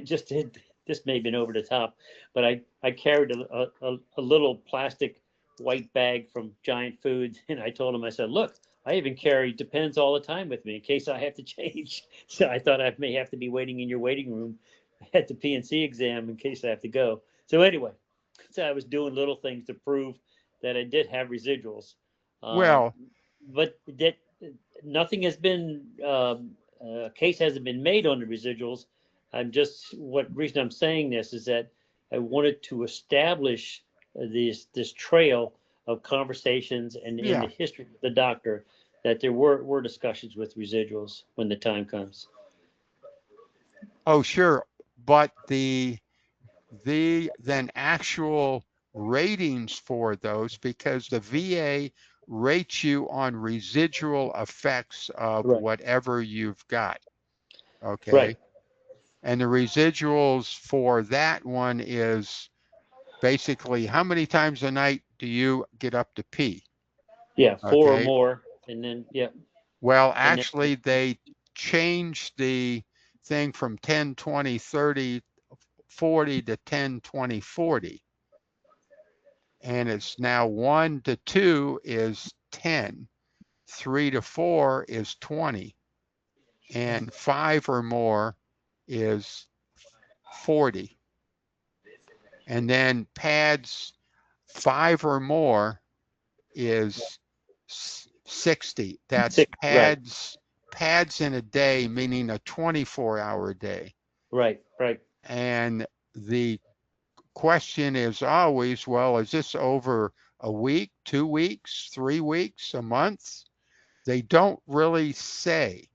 S14: just did, this may have been over the top, but I carried a little plastic white bag from Giant Foods. And I told him, I said, look, I even carry Depends all the time with me in case I have to change. So I thought I may have to be waiting in your waiting room at the PNC exam in case I have to go. So anyway, so I was doing little things to prove that I did have residuals.
S2: Well,
S14: but that nothing has been, a case hasn't been made on the residuals. What reason I'm saying this is that I wanted to establish this trail of conversations and in the history of the doctor that there were discussions with residuals when the time comes.
S2: Oh, sure. But the then actual ratings for those, because the VA rates you on residual effects of
S14: Right.
S2: whatever you've got. Okay.
S14: Right.
S2: And the residuals for that one is basically how many times a night do you get up to pee?
S14: Yeah, 4 or
S2: Okay.
S14: more, and then yeah.
S2: Well,
S14: And then,
S2: actually, they changed the thing from 10, 20, 30, 40 to 10, 20, 40. And it's now 1 to 2 is 10, 3 to 4 is 20, and 5 or more is 40. And then pads 5 or more is 60. That's
S14: 6, right.
S2: pads in a day, meaning a 24-hour day.
S14: Right. Right.
S2: And the question is always, well, is this over a week, 2 weeks, 3 weeks, a month? They don't really say.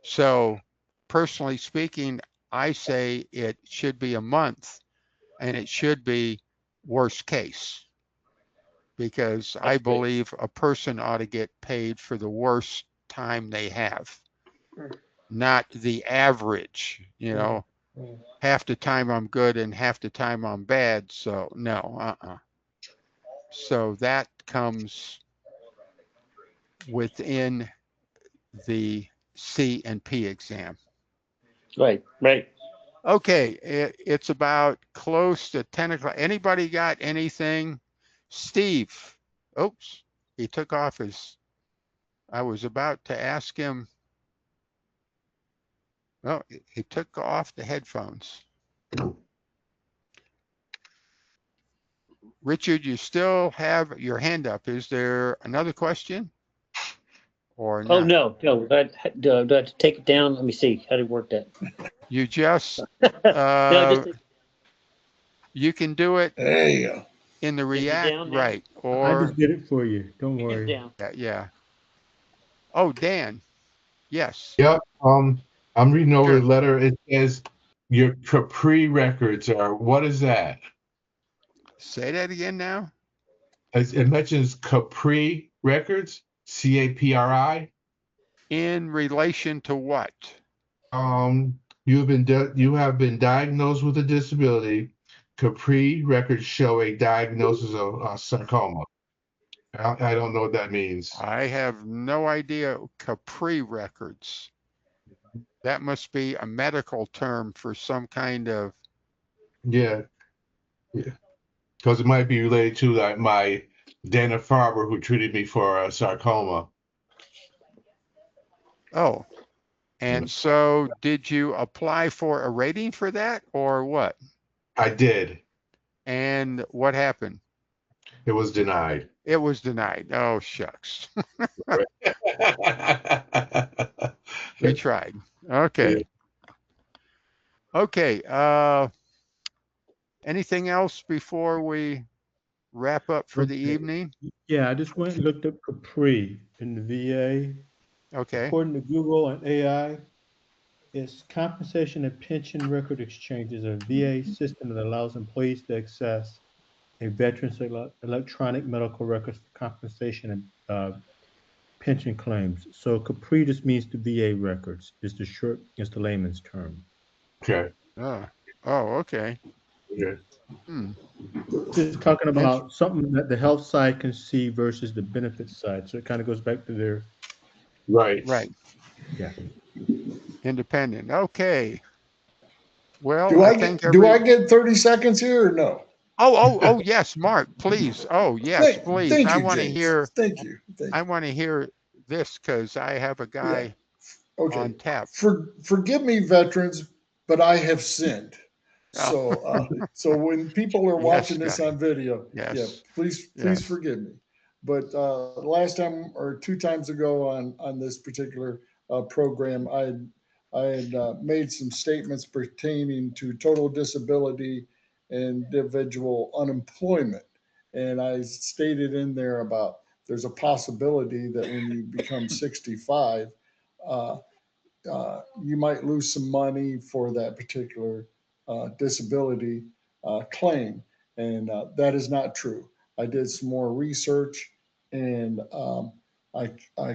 S2: So personally speaking, I say it should be a month, and it should be worst case, because I
S14: That's great.
S2: believe a person ought to get paid for the worst time they have, not the average, you know. Half the time I'm good and half the time I'm bad. So no, So that comes within the C and P exam.
S14: Right. Right.
S2: Okay, it's about close to 10 o'clock. Anybody got anything? Steve, oops, he took off his, I was about to ask him. Oh, he took off the headphones. Richard, you still have your hand up. Is there another question? Or
S14: Oh,
S2: not?
S14: no. Do I have to take it down? Let me see. How did it work that?
S2: You just,
S14: No, just
S2: you can do it
S5: There you go.
S2: in the
S14: is it
S2: React,
S14: down now?
S2: right?
S6: I
S2: Or,
S6: just did it for you. Don't
S14: It's
S6: worry.
S14: down.
S2: yeah. Oh, Dan, yes.
S11: Yep. I'm reading over
S2: Sure.
S11: the letter. It says your Capri records are, what is that?
S2: Say that again now.
S11: It mentions Capri records, CAPRI.
S2: In relation to what?
S11: You have been diagnosed with a disability. Capri records show a diagnosis of sarcoma. I don't know what that means.
S2: I have no idea. Capri records. That must be a medical term for some kind of.
S11: Yeah, because it might be related to like my Dana-Farber who treated me for sarcoma.
S2: Oh, and so did you apply for a rating for that or what?
S11: I did.
S2: And what happened?
S11: It was denied.
S2: It was denied. Oh, shucks. We tried. Okay. Okay. Anything else before we wrap up for the
S6: Okay.
S2: evening?
S6: Yeah, I just went and looked up Capri in the VA.
S2: Okay.
S6: According to Google and AI, it's compensation and pension record exchanges, a VA system that allows employees to access a veteran's electronic medical records for compensation and pension claims. So Capri just means the VA records. It's the layman's term.
S11: Okay.
S2: Oh, okay.
S11: Yeah.
S6: Just talking about something that the health side can see versus the benefits side. So it kind of goes back to their
S11: Right.
S6: Yeah.
S2: Independent. Okay. Well,
S5: Do I
S2: think
S5: get 30 seconds here or no?
S2: Oh, yes, Mark, please. Oh, yes, please.
S5: Thank
S2: I
S5: you,
S2: want to
S5: James.
S2: hear.
S5: Thank you.
S2: I want to hear this because I have a guy
S5: Okay.
S2: on tap.
S5: Forgive me, veterans, but I have sinned. So, so when people are watching this on video, please forgive me. But last time or 2 times ago on this particular program, I had made some statements pertaining to total disability and individual unemployment, and I stated in there about there's a possibility that when you become 65, you might lose some money for that particular disability claim. And that is not true. I did some more research, And I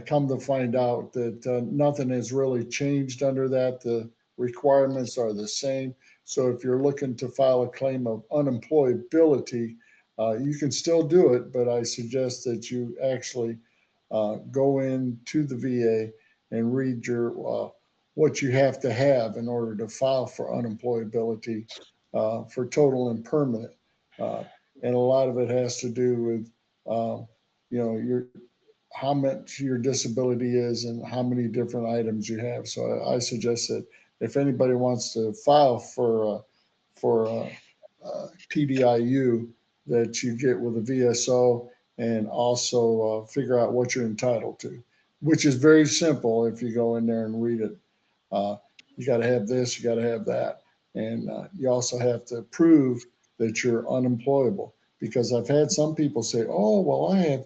S5: come to find out that nothing has really changed under that. The requirements are the same. So if you're looking to file a claim of unemployability, you can still do it, but I suggest that you actually go into the VA and read your what you have to have in order to file for unemployability for total and permanent. And a lot of it has to do with your how much your disability is and how many different items you have. So I suggest that if anybody wants to file for TDIU, that you get with a VSO and also figure out what you're entitled to, which is very simple if you go in there and read it. You got to have this, you got to have that. And you also have to prove that you're unemployable, because I've had some people say, oh, well, I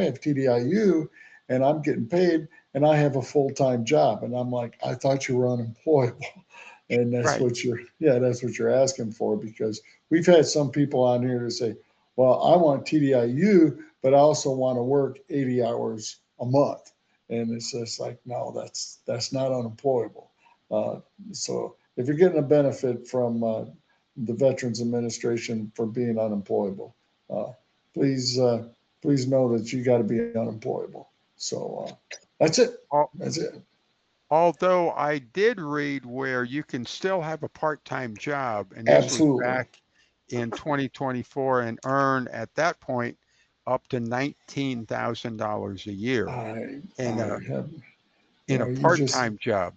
S5: have TDIU and I'm getting paid and I have a full-time job. And I'm like, I thought you were unemployable. And that's what that's what you're asking for, because we've had some people on here to say, well, I want TDIU, but I also want to work 80 hours a month. And it's just like, no, that's not unemployable. So if you're getting a benefit from the Veterans Administration for being unemployable, please know that you got to be unemployable. So that's it. That's it.
S2: Although I did read where you can still have a part-time job, and this
S5: Absolutely.
S2: was back in 2024, and earn at that point up to $19,000 a year in a part-time job.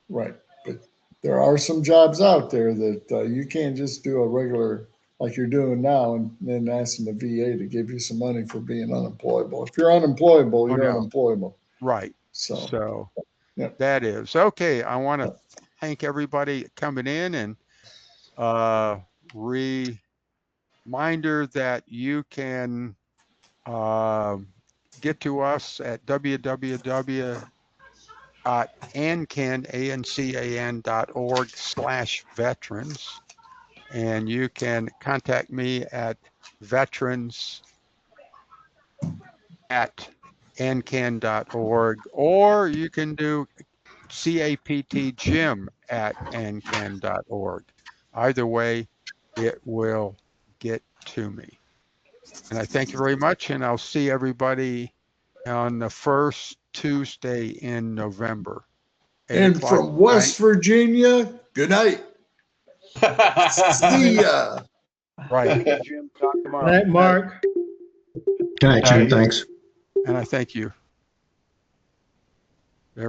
S5: Right. But there are some jobs out there that you can't just do a regular like you're doing now and then asking the VA to give you some money for being unemployable. If you're unemployable, you're unemployable.
S2: Right. So that is okay. I want to thank everybody coming in, and reminder that you can get to us at www.ancan.org/veterans, and you can contact me at veterans@ancan.org, or you can do captjim@ancan.org. Either way, it will get to me. And I thank you very much, and I'll see everybody on the first Tuesday in November.
S5: And from West Virginia, good night. See ya.
S2: Right.
S3: Jim, talk tomorrow.
S6: Good night, Mark.
S8: Good night, Jim. Thanks.
S2: And I thank you.